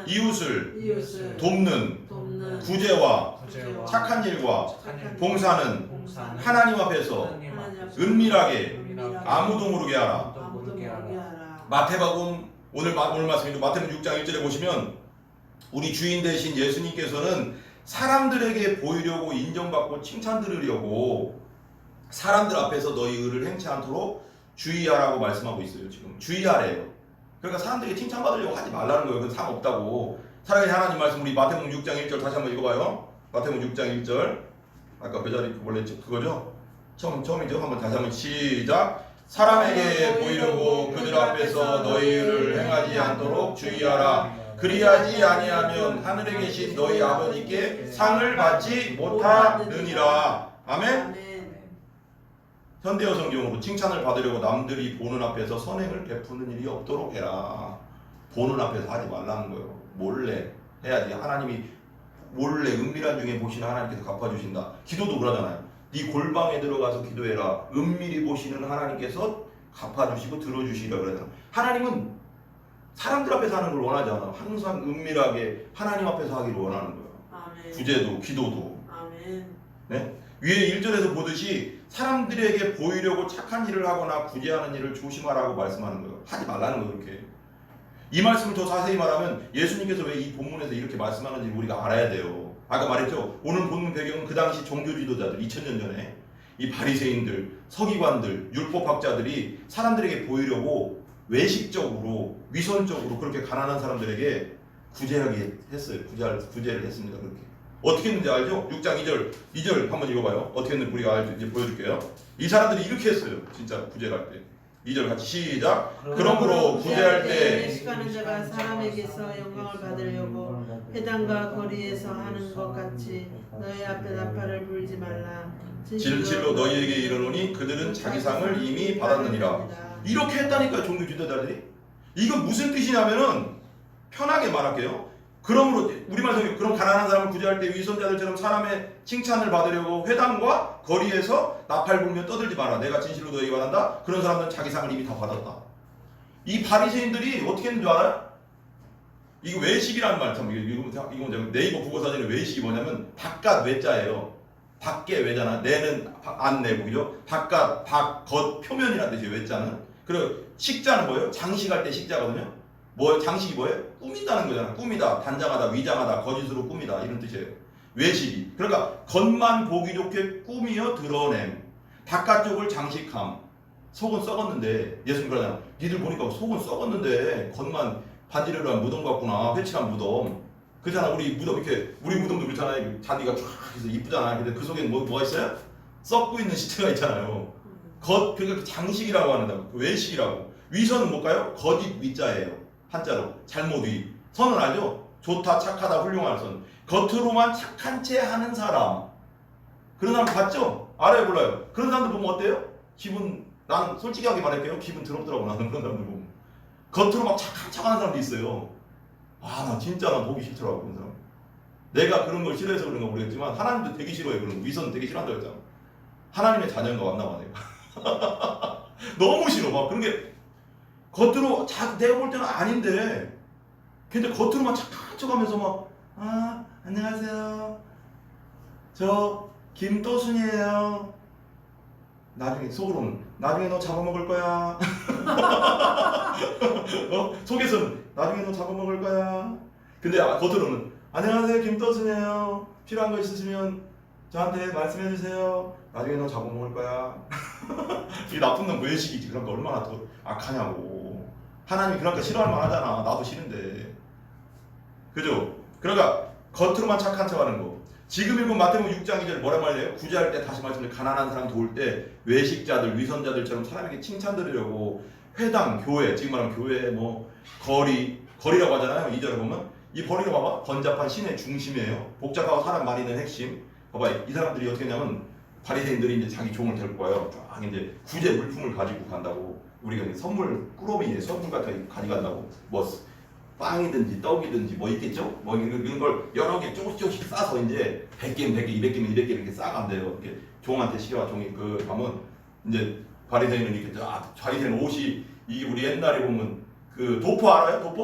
이웃을 돕는 구제와 착한 일과 봉사는 하나님 앞에서 은밀하게 아무도 모르게 하라. 마태복음 오늘 말씀인 마태복음 6장 1절에 보시면 우리 주인 되신 예수님께서는 사람들에게 보이려고 인정받고 칭찬 들으려고 사람들 앞에서 너희 의를 행치 않도록 주의하라고 말씀하고 있어요. 지금 주의하래요. 그러니까 사람들에게 칭찬받으려고 하지 말라는 거예요. 그건 상 없다고. 사랑의 하나님 말씀 우리 마태복음 6장 1절 다시 한번 읽어봐요. 마태복음 6장 1절 아까 그 자리 원래 그거죠? 처음이죠? 한번 다시 한번 시작. 사람에게 보이려고 그들 앞에서 너희 의를 행하지 않도록 주의하라. 그리하지 아니하면 하늘에 계신 너희 아버지께 상을 받지 못하느니라. 아멘. 현대어 성경으로 칭찬을 받으려고 남들이 보는 앞에서 선행을 베푸는 일이 없도록 해라. 보는 앞에서 하지 말라는 거예요. 몰래 해야지. 하나님이 몰래 은밀한 중에 보시는 하나님께서 갚아주신다. 기도도 그러잖아요. 네 골방에 들어가서 기도해라. 은밀히 보시는 하나님께서 갚아주시고 들어주시라 그러잖아요. 하나님은 사람들 앞에서 하는 걸 원하지 않아. 항상 은밀하게 하나님 앞에서 하기를 원하는 거예요. 아멘. 구제도 기도도. 아멘. 네? 위에 1절에서 보듯이 사람들에게 보이려고 착한 일을 하거나 구제하는 일을 조심하라고 말씀하는 거예요. 하지 말라는 거예요. 그렇게. 이 말씀을 더 자세히 말하면 예수님께서 왜 이 본문에서 이렇게 말씀하는지 우리가 알아야 돼요. 아까 말했죠. 오늘 본문 배경은 그 당시 종교 지도자들 2000년 전에 이 바리새인들, 서기관들, 율법학자들이 사람들에게 보이려고 외식적으로 위선적으로 그렇게 가난한 사람들에게 구제하게 했어요. 구제를 했습니다. 그렇게. 어떻게 했는지 알죠? 6장 2절 한번 읽어봐요. 어떻게 했는지 우리가 알죠? 이제 보여줄게요. 이 사람들이 이렇게 했어요. 진짜 구제를 할 때. 2절 같이 시작. 그러므로 구제할 때 외식하는 자가 사람에게서 영광을 받으려고 회당과 거리에서 하는 것 같이 너희 앞에 나팔을 불지 말라. 진실로 너희에게 이르노니 그들은 자기 상을 이미 받았느니라. 이렇게 했다니까 종교 지도자들이. 이건 무슨 뜻이냐면은 편하게 말할게요. 그러므로 우리말 성경 그럼 가난한 사람을 구제할 때 위선자들처럼 사람의 칭찬을 받으려고 회당과 거리에서 나팔 불며 떠들지 마라. 내가 진실로 너희에게 받았다. 그런 사람들은 자기 상을 이미 다 받았다. 이 바리새인들이 어떻게 했는 줄 알아요? 이거 외식이라는 말 참 이거 네이버 국어사전에 외식이 뭐냐면 바깥 외자예요. 밖에 외잖아. 내는 안 내고 그죠? 바깥 겉 표면이라는 뜻이에요. 외자는. 그리고 식자는 뭐예요? 장식할 때 식자거든요. 장식이 뭐예요? 꾸민다는 거잖아. 꾸미다, 단장하다, 위장하다, 거짓으로 꾸미다 이런 뜻이에요. 외식이. 그러니까 겉만 보기 좋게 꾸미어 드러냄. 바깥쪽을 장식함. 속은 썩었는데 예수님 그러잖아. 니들 보니까 속은 썩었는데 겉만 반지르르한 무덤 같구나. 회칠한 무덤. 그잖아. 우리 무덤 이렇게 우리 무덤도 그렇잖아요. 잔디가 쫙 해서 이쁘잖아요. 근데 그 속에는 뭐가 있어요? 썩고 있는 시체가 있잖아요. 그러니까 장식이라고 하는다. 외식이라고. 위선은 뭘까요? 거짓 위자예요. 한자로 잘못 위. 선은 알죠? 좋다, 착하다, 훌륭한 선. 겉으로만 착한 채 하는 사람. 그런 사람 봤죠? 알아요, 몰라요? 그런 사람들 보면 어때요? 나는 솔직하게 말할게요. 기분 더럽더라고. 나는 그런 사람들 보면. 겉으로 막 착한 척 하는 사람도 있어요. 나 진짜 나 보기 싫더라고. 그런 사람. 내가 그런 걸 싫어해서 그런 거 모르겠지만 하나님도 되게 싫어해. 그런 거. 위선 되게 싫어한다고 했잖아. 하나님의 자녀인가 왔나 봐 내가. 너무 싫어. 막 그런 게 겉으로 내가 볼 때는 아닌데 근데 겉으로만 착한 척하면서 막 안녕하세요. 저 김도순이에요. 나중에 속으로는 나중에 너 잡아먹을 거야. 속에서는 나중에 너 잡아먹을 거야. 근데 겉으로는 안녕하세요 김도순이에요. 필요한 거 있으시면 저한테 말씀해 주세요. 나중에 너 잡아먹을 거야. 이게 나쁜 놈 외식이지. 그러니까 얼마나 더 악하냐고. 하나님이 그러니까 싫어할 만하잖아. 나도 싫은데. 그죠? 그러니까 겉으로만 착한 척 하는 거. 지금 읽은 마태복음 6장 2절 뭐란 말이에요? 구제할 때 다시 말씀드려 가난한 사람 도울 때 외식자들, 위선자들처럼 사람에게 칭찬 들으려고 회당, 교회, 지금 말하면 교회 뭐 거리라고 하잖아요. 2절에 보면 이 거리가 봐봐 번잡한 시내 중심이에요. 복잡하고 사람 많이 있는 핵심. 봐봐 이 사람들이 어떻게 하냐면 바리새인들이 이제 자기 종을 데리고 와요. 쫙 이제 구제 물품을 가지고 간다고. 우리가 이제 선물 꾸러미 선물 같은 거 가져간다고. 뭐 빵이든지 떡이든지 뭐 있겠죠? 뭐 이런 걸 여러 개 조금씩 싸서 이제 100개면 100개, 200개면 200개 이렇게 싸간대요. 이렇게 종한테 시켜와 종이 그 가면 이제 바리새인은 이렇게 바리새인 옷이 이게 우리 옛날에 보면 그 도포 알아요? 도포?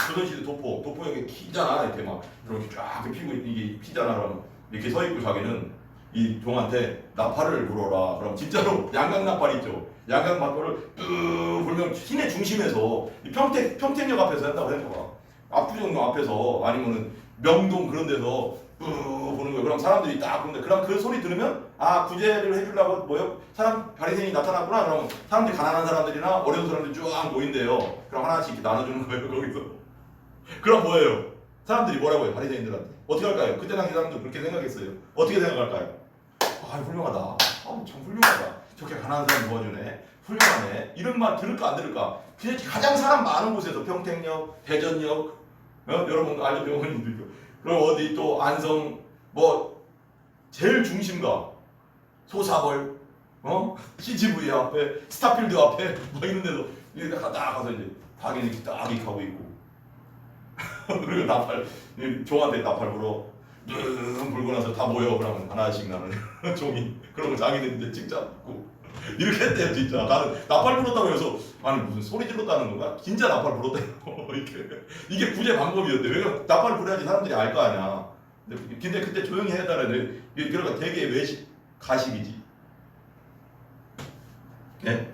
조선시대 도포 여기 키잖아. 이렇게 막 이렇게 쫙 피고 이게 피잖아. 그러면 이렇게 서 있고 자기는 이 종한테 나팔을 불어라. 그럼 진짜로 양강 나팔 있죠. 양강 나팔을 뚝 불면 시내 중심에서 평택역 앞에서 한다고 생각해봐. 압구정역 앞에서 아니면은 명동 그런 데서 뿌 보는 거예요. 그럼 사람들이 딱 보는데 그럼 그 소리 들으면 아 구제를 해주려고 뭐요? 사람 바리새인이 나타났구나. 그럼 사람들이 가난한 사람들이나 어려운 사람들이 쫙 모인대요. 그럼 하나씩 이렇게 나눠주는 거예요 거기서. 그럼 뭐예요? 사람들이 뭐라고 해요? 바리새인들한테 어떻게 할까요? 그때 당시 사람들 그렇게 생각했어요. 어떻게 생각할까요? 아 훌륭하다. 참 훌륭하다. 저렇게 가난한 사람 도와주네. 훌륭하네. 이런 말 들을까 안 들을까? 그냥 가장 사람 많은 곳에서 평택역, 대전역, 여러분 알죠? 병원님도 있고. 그럼 어디 또 안성 뭐 제일 중심가 소사벌, CGV 앞에 스타필드 앞에 뭐 이런 데서 이렇게 딱 가서 이제 당연히 딱 이렇게 하고 있고. 그리고 나팔 종한테 나팔 불어. 불고 나서 다 모여 그러면 하나씩 나는 종이 그러고 자기는 이제 찍잡고 이렇게 했대요. 진짜 나는 나팔 불었다고 해서 아니 무슨 소리 질렀다는 건가? 진짜 나팔 불었대요. 이게 구제 방법이었대. 왜냐면 나팔 불어야지 사람들이 알 거 아니야. 근데 그때 조용히 해달라는데 그러니까 되게 외식 가식이지. 네?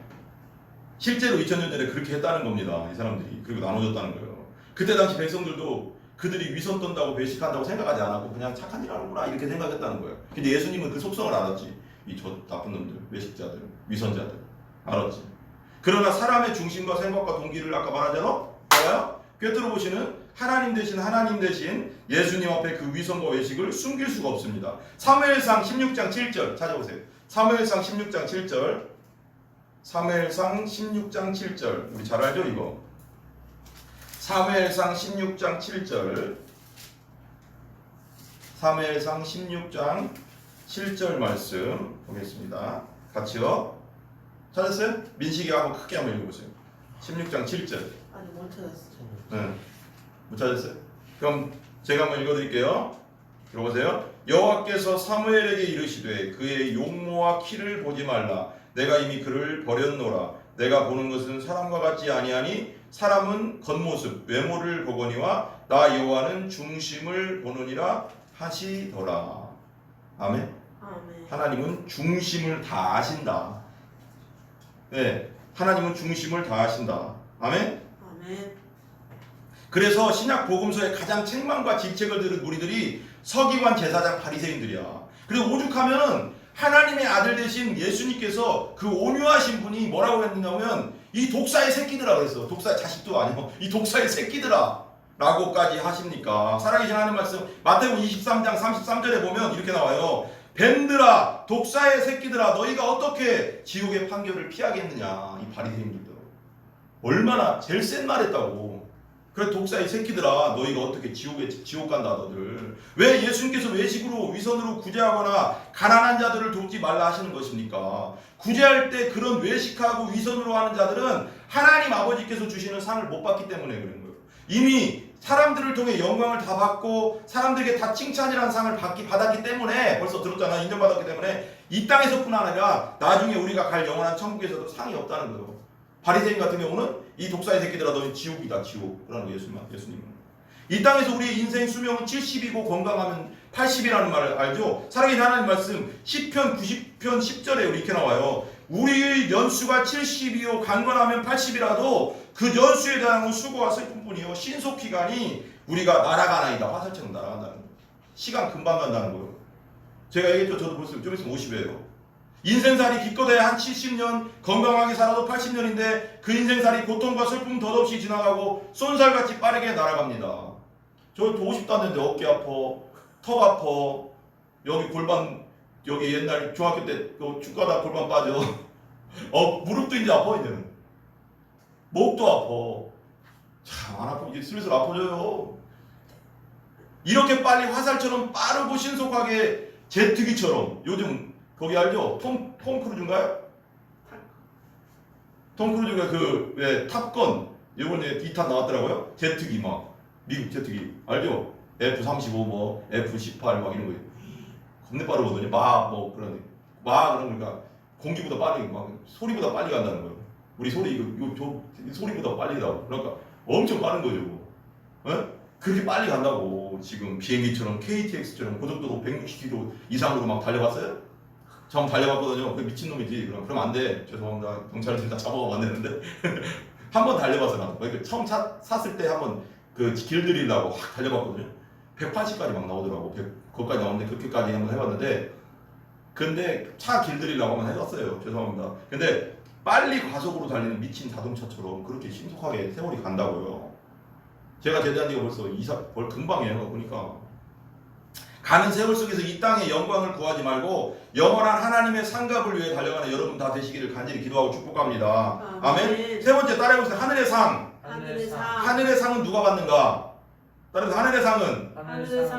실제로 2000년 전에 그렇게 했다는 겁니다. 이 사람들이. 그리고 나눠줬다는 거예요. 그때 당시 백성들도 그들이 위선 떤다고 외식한다고 생각하지 않았고 그냥 착한 일 하는구나 이렇게 생각했다는 거예요. 근데 예수님은 그 속성을 알았지. 이 저 나쁜 놈들, 외식자들, 위선자들 알았지. 그러나 사람의 중심과 생각과 동기를 아까 말하잖아. 봐요. 꿰뚫어 보시는 하나님 대신 예수님 앞에 그 위선과 외식을 숨길 수가 없습니다. 사무엘상 16장 7절 찾아보세요. 사무엘상 16장 7절. 사무엘상 16장 7절. 우리 잘 알죠 이거. 사무엘상 16장 7절. 사무엘상 16장 7절 말씀 보겠습니다. 같이요. 찾았어요? 민식이 한번 크게 한번 읽어보세요. 16장 7절. 아니 못 찾았어. 네. 못 찾았어요? 그럼 제가 한번 읽어드릴게요. 들어보세요. 여호와께서 사무엘에게 이르시되 그의 용모와 키를 보지 말라. 내가 이미 그를 버렸노라. 내가 보는 것은 사람과 같지 아니하니 사람은 겉모습 외모를 보거니와 나 여호와는 중심을 보느니라 하시더라. 아멘. 아멘. 하나님은 중심을 다 아신다. 네, 하나님은 중심을 다 아신다. 아멘. 아멘. 그래서 신약 복음서의 가장 책망과 직책을 들은 무리들이 서기관, 제사장, 바리새인들이야. 그래서 오죽하면 하나님의 아들 되신 예수님께서 그 온유하신 분이 뭐라고 했느냐면 이 독사의 새끼들아 그랬어. 독사의 자식도 아니고 이 독사의 새끼들아 라고까지 하십니까? 살아계신 하나님 말씀 마태복음 23장 33절에 보면 이렇게 나와요. 뱀들아 독사의 새끼들아 너희가 어떻게 지옥의 판결을 피하겠느냐. 이 바리새인들도 얼마나 제일 센 말 했다고. 그래 독사의 새끼들아 너희가 어떻게 지옥 간다 너들. 왜 예수님께서 외식으로 위선으로 구제하거나 가난한 자들을 돕지 말라 하시는 것입니까? 구제할 때 그런 외식하고 위선으로 하는 자들은 하나님 아버지께서 주시는 상을 못 받기 때문에 그런 거예요. 이미 사람들을 통해 영광을 다 받고 사람들에게 다 칭찬이라는 상을 받았기 때문에 벌써 들었잖아. 인정받았기 때문에 이 땅에서뿐 아니라 나중에 우리가 갈 영원한 천국에서도 상이 없다는 거예요. 바리새인 같은 경우는 이 독사의 새끼들아 너희 지옥이다 지옥. 그러는 예수님은 이 땅에서 우리의 인생 수명은 70이고 건강하면 80이라는 말을 알죠? 살아계신 하나님 말씀 10편 90편 10절에 이렇게 나와요. 우리의 연수가 70이요 강건하면 80이라도 그 연수에 대한 수고와 슬픔뿐이요 신속기간이 우리가 날아가나이다. 화살처럼 날아간다는 거예요. 시간 금방 간다는 거예요. 제가 얘기했죠. 저도 벌써 좀 있으면 50이에요. 인생살이 기껏해야 한 70년 건강하게 살아도 80년인데 그 인생살이 고통과 슬픔 덧없이 지나가고 쏜살같이 빠르게 날아갑니다. 저 50도 안 됐는데 어깨 아파, 턱 아파, 여기 골반 여기 옛날 중학교 때 축구하다 골반 빠져. 무릎도 이제 아파 이제는. 목도 아파. 참 안 아파 이제 슬슬 아파져요. 이렇게 빨리 화살처럼 빠르고 신속하게 제트기처럼 요즘 거기 알죠? 톰 크루즈인가요? 톰 크루즈가 그 왜 탑건 이번에 2탄 나왔더라고요. 제트기 막 미국 제트기 알죠? F-35 뭐 F-18 막 이런 거 겁내 빠르거든요. 막 그러니까 공기보다 빨리 막 소리보다 빨리 간다는 거예요. 우리 소리 이거 소리보다 빨리 가고 그러니까 엄청 빠른 거죠. 에? 그렇게 빨리 간다고. 지금 비행기처럼 KTX처럼 고속도로 160km 이상으로 막 달려봤어요? 저 한번 달려봤거든요. 그 미친놈이지. 그럼 안 돼. 죄송합니다. 경찰들 다 잡아가면 안 되는데. 한번 달려봐서 나도. 그러니까 처음 샀을 때 한번 그 길들이려고 확 달려봤거든요. 180까지 막 나오더라고. 거기까지 나오는데 그렇게까지 한번 해봤는데 근데 차 길들이려고 한번 해봤어요. 죄송합니다. 근데 빨리 과속으로 달리는 미친 자동차처럼 그렇게 신속하게 세월이 간다고요. 제가 제대한 지가 벌써 금방이에요. 보니까 가는 세월 속에서 이 땅의 영광을 구하지 말고 영원한 하나님의 상급을 위해 달려가는 여러분 다 되시기를 간절히 기도하고 축복합니다. 아멘. 세 번째 따라해보세요. 하늘의 상. 하늘의 상은 누가 받는가? 따라서 하늘의 상은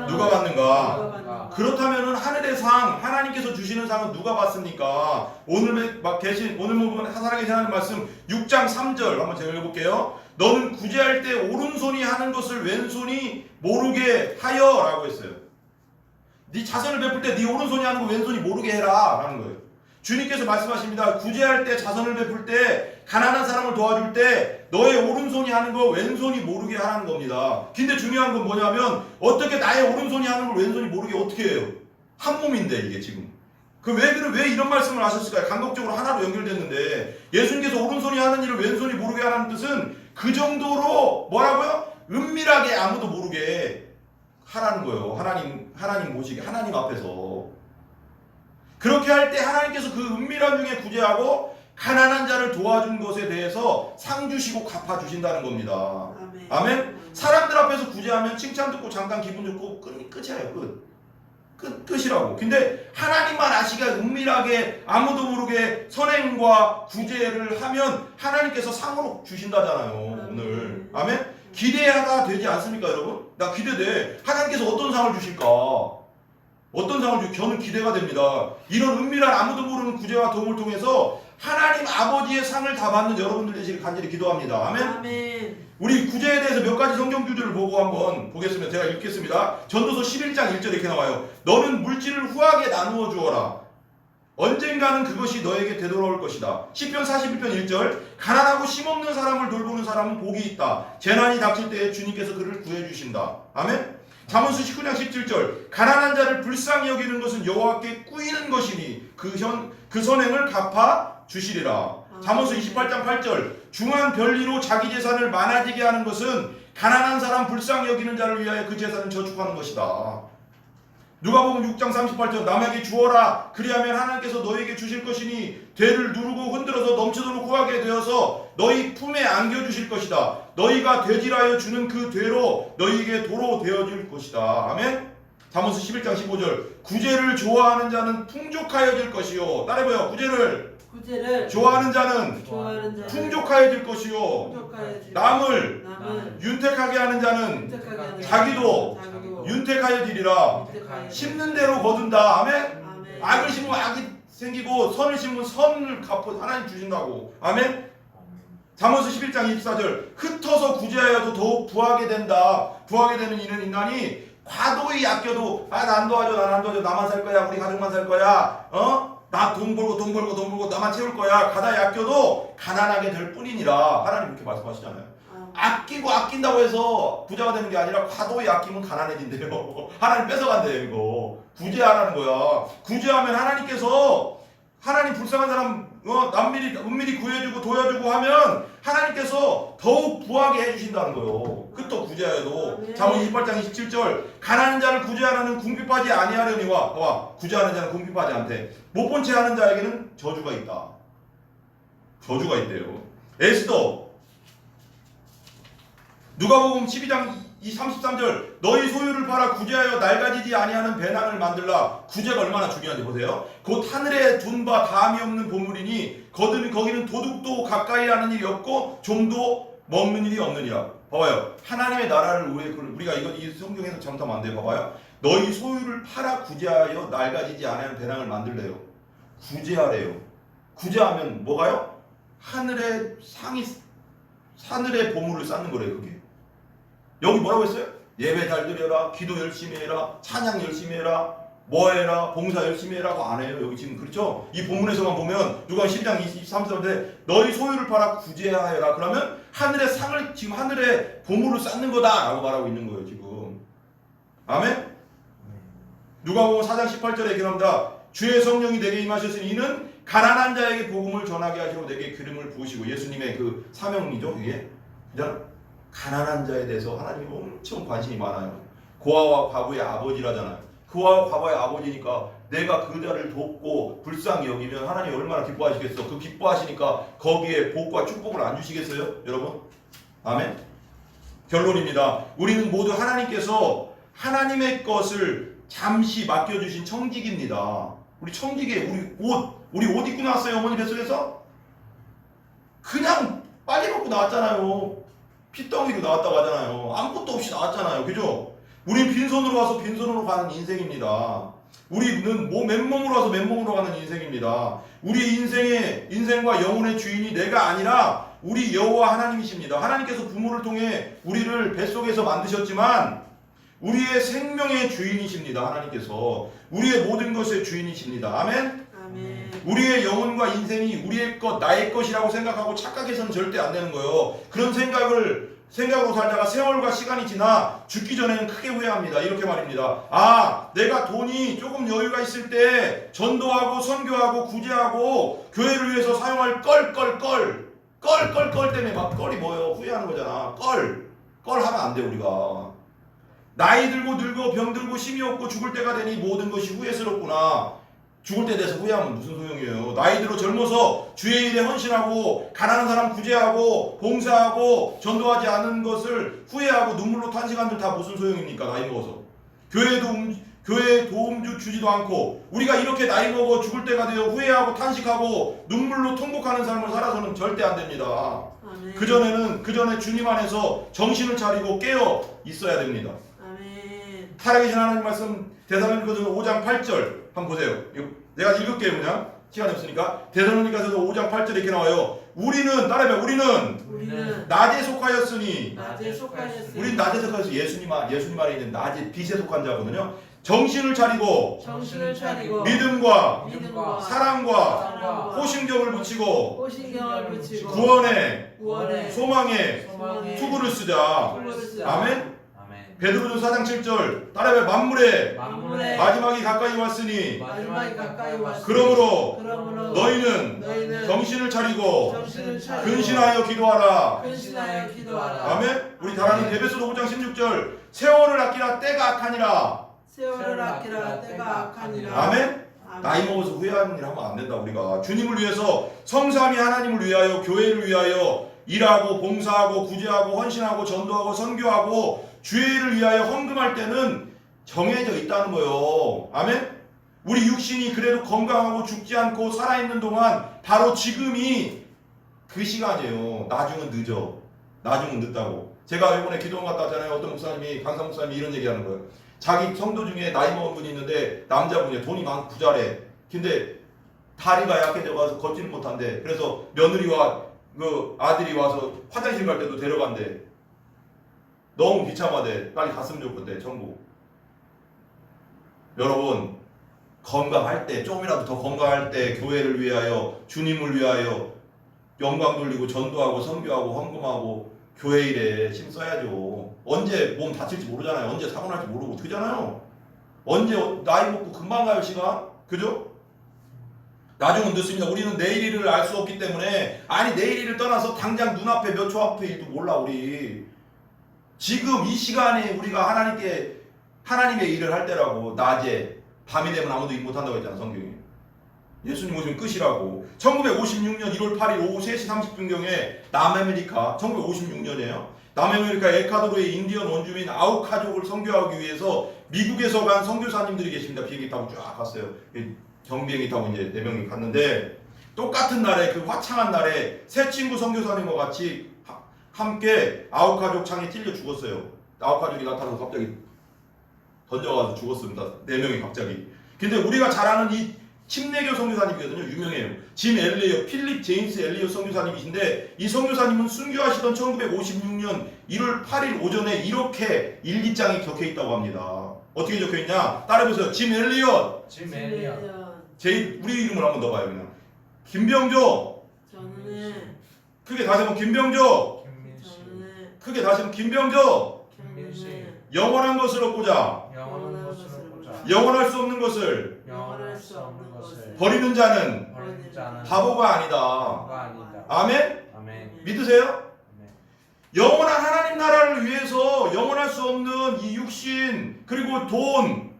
누가 받는가? 그렇다면은 하늘의 상, 하나님께서 주시는 상은 누가 받습니까? 오늘 보면 살아계신 하나님 말씀 6장 3절 한번 제가 읽어볼게요. 너는 구제할 때 오른손이 하는 것을 왼손이 모르게 하여 라고 했어요. 네 자선을 베풀 때 네 오른손이 하는 거 왼손이 모르게 해라 라는 거예요. 주님께서 말씀하십니다. 구제할 때 자선을 베풀 때 가난한 사람을 도와줄 때 너의 오른손이 하는 거 왼손이 모르게 하라는 겁니다. 근데 중요한 건 뭐냐면 어떻게 나의 오른손이 하는 걸 왼손이 모르게 어떻게 해요? 한 몸인데 이게 지금. 왜 이런 말씀을 하셨을까요? 감독적으로 하나로 연결됐는데 예수님께서 오른손이 하는 일을 왼손이 모르게 하라는 뜻은 그 정도로 뭐라고요? 은밀하게 아무도 모르게 하라는 거예요. 하나님 모시게 하나님 앞에서. 그렇게 할 때 하나님께서 그 은밀한 중에 구제하고 가난한 자를 도와준 것에 대해서 상 주시고 갚아 주신다는 겁니다. 아멘. 사람들 앞에서 구제하면 칭찬 듣고 잠깐 기분 좋고 끝이에요. 끝이라고. 근데 하나님만 아시기에 은밀하게 아무도 모르게 선행과 구제를 하면 하나님께서 상으로 주신다잖아요. 오늘. 아멘. 기대가 되지 않습니까, 여러분? 나 기대돼. 하나님께서 어떤 상을 주실까? 어떤 상을 주실까? 저는 기대가 됩니다. 이런 은밀한 아무도 모르는 구제와 도움을 통해서 하나님 아버지의 상을 다 받는 여러분들 되시길 간절히 기도합니다. 아멘. 아멘. 우리 구제에 대해서 몇 가지 성경 규절을 보고 한번 보겠습니다. 제가 읽겠습니다. 전도서 11장 1절에 이렇게 나와요. 너는 물질을 후하게 나누어 주어라. 언젠가는 그것이 너에게 되돌아올 것이다. 시편 41편 1절 가난하고 힘없는 사람을 돌보는 사람은 복이 있다. 재난이 닥칠 때에 주님께서 그를 구해주신다. 아멘. 잠언서 19장 17절 가난한 자를 불쌍히 여기는 것은 여호와께 꾸이는 것이니 그 선행을 갚아 주시리라. 잠언서 28장 8절 중한 별리로 자기 재산을 많아지게 하는 것은 가난한 사람 불쌍히 여기는 자를 위하여 그 재산을 저축하는 것이다. 누가복음 6장 38절 남에게 주어라 그리하면 하나님께서 너에게 주실 것이니 되를 누르고 흔들어서 넘치도록 구하게 되어서 너희 품에 안겨주실 것이다. 너희가 되질하여 주는 그 되로 너희에게 도로 되어줄 것이다. 아멘. 잠언서 11장 15절 구제를 좋아하는 자는 풍족하여질 것이요. 따라해봐요. 구제를 좋아하는 자는 풍족하여질 것이요. 남을 윤택하게 하는 자는 자기도 윤택하여지리라. 심는 대로 거둔다. 아멘. 악을 심으면 악이 생기고 선을 심으면 선을 갚아 하나님 주신다고. 아멘. 잠언서 11장 24절 흩어서 구제하여도 더욱 부하게 된다. 부하게 되는 이는 인간이 과도히 아껴도 난 안 도와줘 나만 살 거야 우리 가족만 살 거야 나 돈 벌고 나만 채울 거야 가다히 아껴도 가난하게 될 뿐이니라. 하나님 이렇게 말씀하시잖아요. 아끼고 아낀다고 해서 부자가 되는 게 아니라 과도히 아끼면 가난해진대요. 하나님 뺏어간대요. 이거 구제하라는 거야. 구제하면 하나님 불쌍한 사람 은밀히 구해주고 도와주고 하면 하나님께서 더욱 부하게 해주신다는 거예요. 그것도 구제하여도. 잠언 28장 27절 가난한 자를 구제하라는 궁핍하지 아니하려니와 구제하는 자는 궁핍하지 않대. 못 본 채 하는 자에게는 저주가 있다. 저주가 있대요. 에스더 누가복음 12장 이 33절 너희 소유를 팔아 구제하여 낡아지지 아니하는 배낭을 만들라. 구제가 얼마나 중요한지 보세요. 곧 하늘에 둔 바 다함이 없는 보물이니 거기는 도둑도 가까이 하는 일이 없고 좀도 먹는 일이 없느니라. 봐봐요. 하나님의 나라를 우리가 이 성경에서 잘못하면 안 돼요. 봐봐요. 너희 소유를 팔아 구제하여 낡아지지 아니하는 배낭을 만들래요. 구제하래요. 구제하면 뭐가요? 하늘의 보물을 쌓는 거래요. 그게. 여기 뭐라고 했어요? 예배 잘 드려라, 기도 열심히 해라, 찬양 열심히 해라, 뭐 해라, 봉사 열심히 해라고 안 해요. 여기 지금 그렇죠? 이 본문에서만 보면 누가 12장 23절인데 너희 소유를 팔아 구제하여라. 그러면 하늘의 상을 지금 하늘의 보물을 쌓는 거다라고 말하고 있는 거예요. 지금. 아멘? 누가 보면 4장 18절에 기록합니다. 주의 성령이 내게 임하셨으니 이는 가난한 자에게 복음을 전하게 하시고 내게 기름을 부으시고 예수님의 그 사명이죠. 이게 그냥 가난한 자에 대해서 하나님이 엄청 관심이 많아요. 고아와 과부의 아버지라잖아요. 고아와 과부의 아버지니까 내가 그 자를 돕고 불쌍히 여기면 하나님 얼마나 기뻐하시겠어. 그 기뻐하시니까 거기에 복과 축복을 안 주시겠어요? 여러분? 아멘? 결론입니다. 우리는 모두 하나님께서 하나님의 것을 잠시 맡겨주신 청지기입니다. 우리 청지기에 우리 옷 입고 나왔어요. 어머니 뱃속에서? 그냥 빨리 먹고 나왔잖아요. 핏덩이로 나왔다고 하잖아요. 아무것도 없이 나왔잖아요. 그죠? 우린 빈손으로 와서 빈손으로 가는 인생입니다. 우리는 맨몸으로 와서 맨몸으로 가는 인생입니다. 우리 인생과 영혼의 주인이 내가 아니라 우리 여호와 하나님이십니다. 하나님께서 부모를 통해 우리를 뱃속에서 만드셨지만 우리의 생명의 주인이십니다. 하나님께서 우리의 모든 것의 주인이십니다. 아멘? 아멘. 우리의 영혼과 인생이 우리의 것, 나의 것이라고 생각하고 착각해서는 절대 안 되는 거예요. 그런 생각으로 살다가 세월과 시간이 지나 죽기 전에는 크게 후회합니다. 이렇게 말입니다. 아, 내가 돈이 조금 여유가 있을 때 전도하고 선교하고 구제하고 교회를 위해서 사용할 껄 때문에 막 껄이 뭐예요? 후회하는 거잖아. 껄 하면 안 돼. 우리가 나이 들고 늙어 병들고 힘이 없고 죽을 때가 되니 모든 것이 후회스럽구나. 죽을 때에 대해서 후회하면 무슨 소용이에요? 나이 들어 젊어서 주의 일에 헌신하고 가난한 사람 구제하고 봉사하고 전도하지 않은 것을 후회하고 눈물로 탄식한들 다 무슨 소용입니까? 나이 먹어서 교회에 도움 주지도 않고 우리가 이렇게 나이 먹어 죽을 때가 되어 후회하고 탄식하고 눈물로 통곡하는 삶을 살아서는 절대 안 됩니다. 아멘. 그 전에 주님 안에서 정신을 차리고 깨어 있어야 됩니다. 아멘. 살아계신 하나님 말씀 데살로니가서 5장 8절 한번 보세요. 이거 내가 읽을게요. 그냥 시간이 없으니까. 데살로니가서 5장 8절에 이렇게 나와요. 우리는 따라해봐. 우리는 낮에 속하였으니 우린 낮에 속하여서 예수님 안에 있는 낮에 빛에 속한 자거든요. 정신을 차리고 믿음과 사랑과 호심경을 붙이고 구원의 소망의 투구를 쓰자. 아멘. 베드로전서 4장 7절 따라해. 만물의 마지막이 가까이 왔으니 그러므로 너희는 정신을 차리고 근신하여 기도하라. 아멘. 우리 잘 아는 에베소서 5장 16절 세월을 아끼라 때가 악하니라. 아멘. 나이 먹어서 후회하는 일 하면 안 된다. 우리가 주님을 위해서 성삼위 하나님을 위하여 교회를 위하여 일하고 봉사하고 구제하고 헌신하고 전도하고 선교하고 주의 일을 위하여 헌금할 때는 정해져 있다는 거예요. 아멘. 우리 육신이 그래도 건강하고 죽지 않고 살아있는 동안 바로 지금이 그 시간이에요. 나중은 늦어. 나중은 늦다고. 제가 이번에 기도원 갔다 왔잖아요. 어떤 목사님이 강사 목사님이 이런 얘기하는 거예요. 자기 성도 중에 나이 먹은 분이 있는데 남자분이에요. 돈이 많고 부자래. 근데 다리가 약해져가서 걷지는 못한대. 그래서 며느리와 그 아들이 와서 화장실 갈 때도 데려간대. 너무 비참하대. 빨리 갔으면 좋겠대. 천국. 여러분 건강할 때 조금이라도 더 건강할 때 교회를 위하여 주님을 위하여 영광 돌리고 전도하고 선교하고 헌금하고 교회 일에 힘 써야죠. 언제 몸 다칠지 모르잖아요. 언제 사고 날지 모르고 어떡하잖아요. 언제 나이 먹고 금방 가요 시간. 그죠? 나중은 늦습니다. 우리는 내일 일을 알 수 없기 때문에 내일 일을 떠나서 당장 눈앞에 몇 초 앞에 일도 몰라. 우리 지금 이 시간에 우리가 하나님의 일을 할 때라고. 낮에 밤이 되면 아무도 일 못한다고 했잖아 성경이. 예수님 오시면 끝이라고. 1956년 1월 8일 오후 3시 30분경에 남아메리카 1956년이에요. 남아메리카 에콰도르의 인디언 원주민 아우카족을 선교하기 위해서 미국에서 간 선교사님들이 계십니다. 비행기 타고 쫙 갔어요. 경비행기 타고 이제 4명이 갔는데 똑같은 날에 그 화창한 날에 새 친구 선교사님과 같이 함께 아우카족 창에 찔려 죽었어요. 아우카족이 나타나서 갑자기 던져가서 죽었습니다. 4명이 갑자기. 근데 우리가 잘 아는 이 침례교 선교사님이거든요. 유명해요. 짐 엘리엇, 필립 제임스 엘리엇 선교사님이신데 이 선교사님은 순교하시던 1956년 1월 8일 오전에 이렇게 일기장이 적혀 있다고 합니다. 어떻게 적혀 있냐? 따라해보세요. 짐 엘리엇. 짐 엘리엇. 우리 이름을 한번 넣어봐요. 그냥. 김병조. 저는 크게 다시 한번 김병조. 김민식. 저는 크게 다시 한번 김병조. 김민식. 영원한 것을 얻고자 영원한 것을 보자. 영원할 수 없는 것을 영원할 수 없는 것을 버리는 자는 버리는 자는 바보가 아니다. 바보가 아니다. 아멘? 아멘. 믿으세요? 아멘. 영원한 하나님 나라를 위해서 영원할 수 없는 이 육신 그리고 돈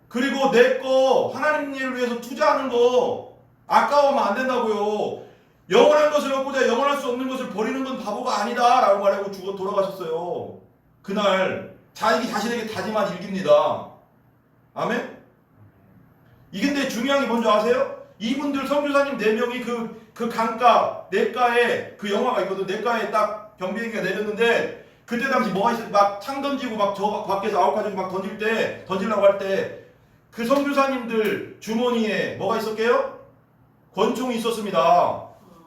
그리고 내 거 하나님 일을 위해서 투자하는 거 아까워하면 안 된다고요. 영원한 것을 얻고자 영원할 수 없는 것을 버리는 건 바보가 아니다 라고 말하고 죽어 돌아가셨어요. 그날 자기 자신에게 다짐한 일기입니다. 아멘? 이게 근데 중요한 게 뭔지 아세요? 이분들 선교사님 4명이 그 강가 내가에 그 영화가 있거든. 내가에 딱 경비행기가 내렸는데 그때 당시 뭐가 있어요? 막 창 던지고 막 저 밖에서 아웃카족이 막 던지려고 할 때 그 선교사님들 주머니에 뭐가 있었게요? 권총이 있었습니다.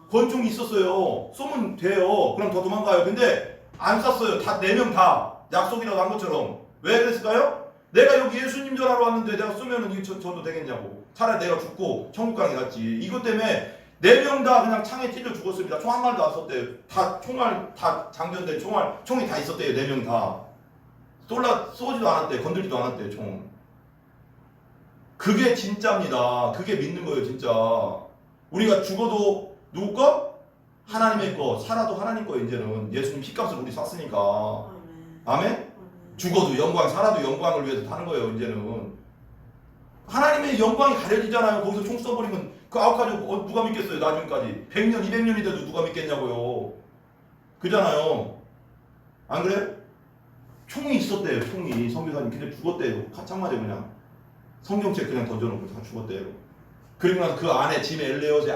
권총이 있었어요. 쏘면 돼요. 그럼 더 도망가요. 근데 안 쐈어요. 다 4명 다 약속이라고 한 것처럼. 왜 그랬을까요? 내가 여기 예수님 전하러 왔는데 내가 쏘면은 이게 저도 되겠냐고. 차라리 내가 죽고 천국 가는 게 낫지. 이것 때문에 4명 다 그냥 창에 찔려 죽었습니다. 총 한 발도 안 썼대요. 다 총알 다 장전된 총이 다 있었대요. 4명 다. 쏘지도 않았대. 건들지도 않았대. 총. 그게 진짜입니다. 그게 믿는 거예요. 진짜. 우리가 죽어도 누구 거? 하나님의 거. 살아도 하나님 거. 이제는 예수님 피값을 우리 샀으니까. 아멘? 죽어도 영광, 살아도 영광을 위해서 타는 거예요. 이제는 하나님의 영광이 가려지잖아요. 거기서 총 쏴버리면 그 아웃카족 누가 믿겠어요? 나중까지 100년, 200년이 돼도 누가 믿겠냐고요. 그잖아요. 안 그래? 총이 있었대요. 총이 선교사님 근데 죽었대요. 가창 맞아 그냥 성경책 그냥 던져놓고 다 죽었대요. 그리고 나서 그 아내 짐 엘리엇의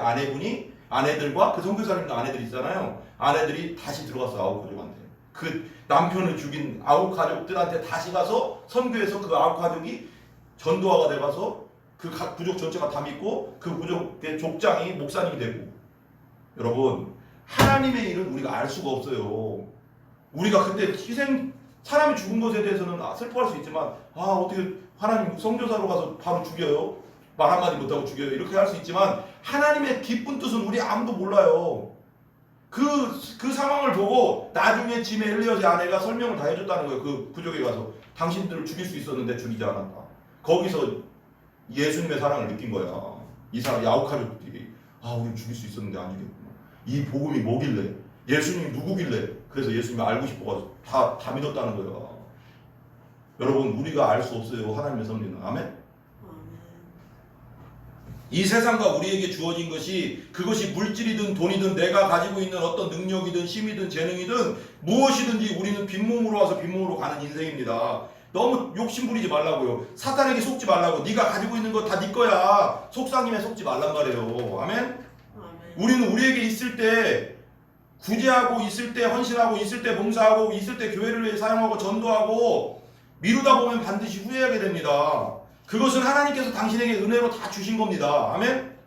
아내들과 그 선교사님도 아내들 있잖아요. 아내들이 다시 들어갔어 아웃카족한테. 그 남편을 죽인 아웃카족들한테 다시 가서 선교해서 그 아웃카족이 전도화가 돼가서 그 각 부족 전체가 다 믿고 그 부족의 족장이 목사님이 되고. 여러분 하나님의 일은 우리가 알 수가 없어요. 우리가 근데 사람이 죽은 것에 대해서는 슬퍼할 수 있지만 어떻게 하나님 선교사로 가서 바로 죽여요? 말 한마디 못하고 죽여요? 이렇게 할 수 있지만 하나님의 깊은 뜻은 우리 아무도 몰라요. 그 상황을 보고 나중에 짐 엘리엇의 아내가 설명을 다 해줬다는 거예요. 그 부족에 가서 당신들을 죽일 수 있었는데 죽이지 않았다. 거기서 예수님의 사랑을 느낀 거야. 이 사람 아웃카족들이 우리 죽일 수 있었는데 안 죽였구나. 이 복음이 뭐길래 예수님이 누구길래 그래서 예수님이 알고 싶어가지고 다 믿었다는 거야. 여러분 우리가 알 수 없어요. 하나님의 섭리는. 아멘? 이 세상과 우리에게 주어진 것이 그것이 물질이든 돈이든 내가 가지고 있는 어떤 능력이든 힘이든 재능이든 무엇이든지 우리는 빈몸으로 와서 빈몸으로 가는 인생입니다. 너무 욕심 부리지 말라고요. 사탄에게 속지 말라고. 네가 가지고 있는 거 다 네 거야. 속삭임에 속지 말란 말이에요. 아멘? 우리는 우리에게 있을 때 구제하고 있을 때 헌신하고 있을 때 봉사하고 있을 때 교회를 위해 사용하고 전도하고 미루다 보면 반드시 후회하게 됩니다. 그것은 하나님께서 당신에게 은혜로 다 주신 겁니다. 아멘?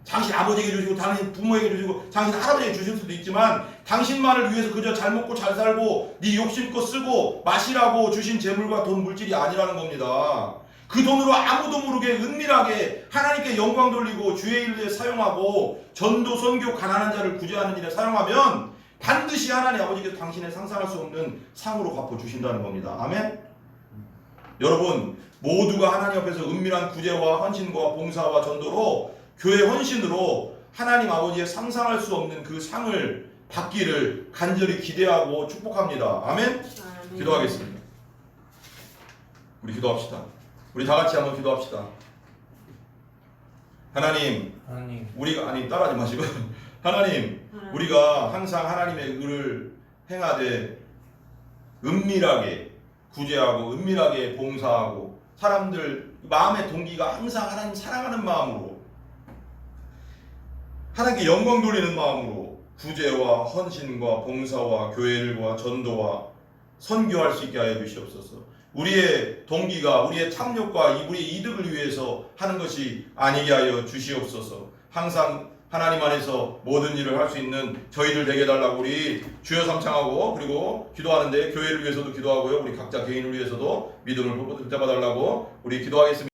당신 아버지에게 주시고 당신 부모에게 주시고 당신 할아버지에게 주실 수도 있지만 당신만을 위해서 그저 잘 먹고 잘 살고 네 욕심껏 쓰고 마시라고 주신 재물과 돈 물질이 아니라는 겁니다. 그 돈으로 아무도 모르게 은밀하게 하나님께 영광 돌리고 주의 일에 사용하고 전도 선교 가난한 자를 구제하는 일에 사용하면 반드시 하나님 아버지께서 당신의 상상할 수 없는 상으로 갚아주신다는 겁니다. 아멘? 여러분 모두가 하나님 앞에서 은밀한 구제와 헌신과 봉사와 전도로 교회 헌신으로 하나님 아버지의 상상할 수 없는 그 상을 받기를 간절히 기대하고 축복합니다. 아멘? 기도하겠습니다. 우리 기도합시다. 우리 다 같이 한번 기도합시다. 하나님 우리가 따라하지 마시고 하나님 우리가 항상 하나님의 의를 행하되 은밀하게 구제하고 은밀하게 봉사하고 사람들 마음의 동기가 항상 하나님 사랑하는 마음으로 하나님께 영광 돌리는 마음으로 구제와 헌신과 봉사와 교회일과 전도와 선교할 수 있게 하여 주시옵소서. 우리의 동기가 우리의 탐욕과 우리의 이득을 위해서 하는 것이 아니게 하여 주시옵소서. 항상 하나님 안에서 모든 일을 할 수 있는 저희들 되게 해달라고 우리 주여 삼창하고 그리고 기도하는데 교회를 위해서도 기도하고요. 우리 각자 개인을 위해서도 믿음을 붙잡아 달라고 우리 기도하겠습니다.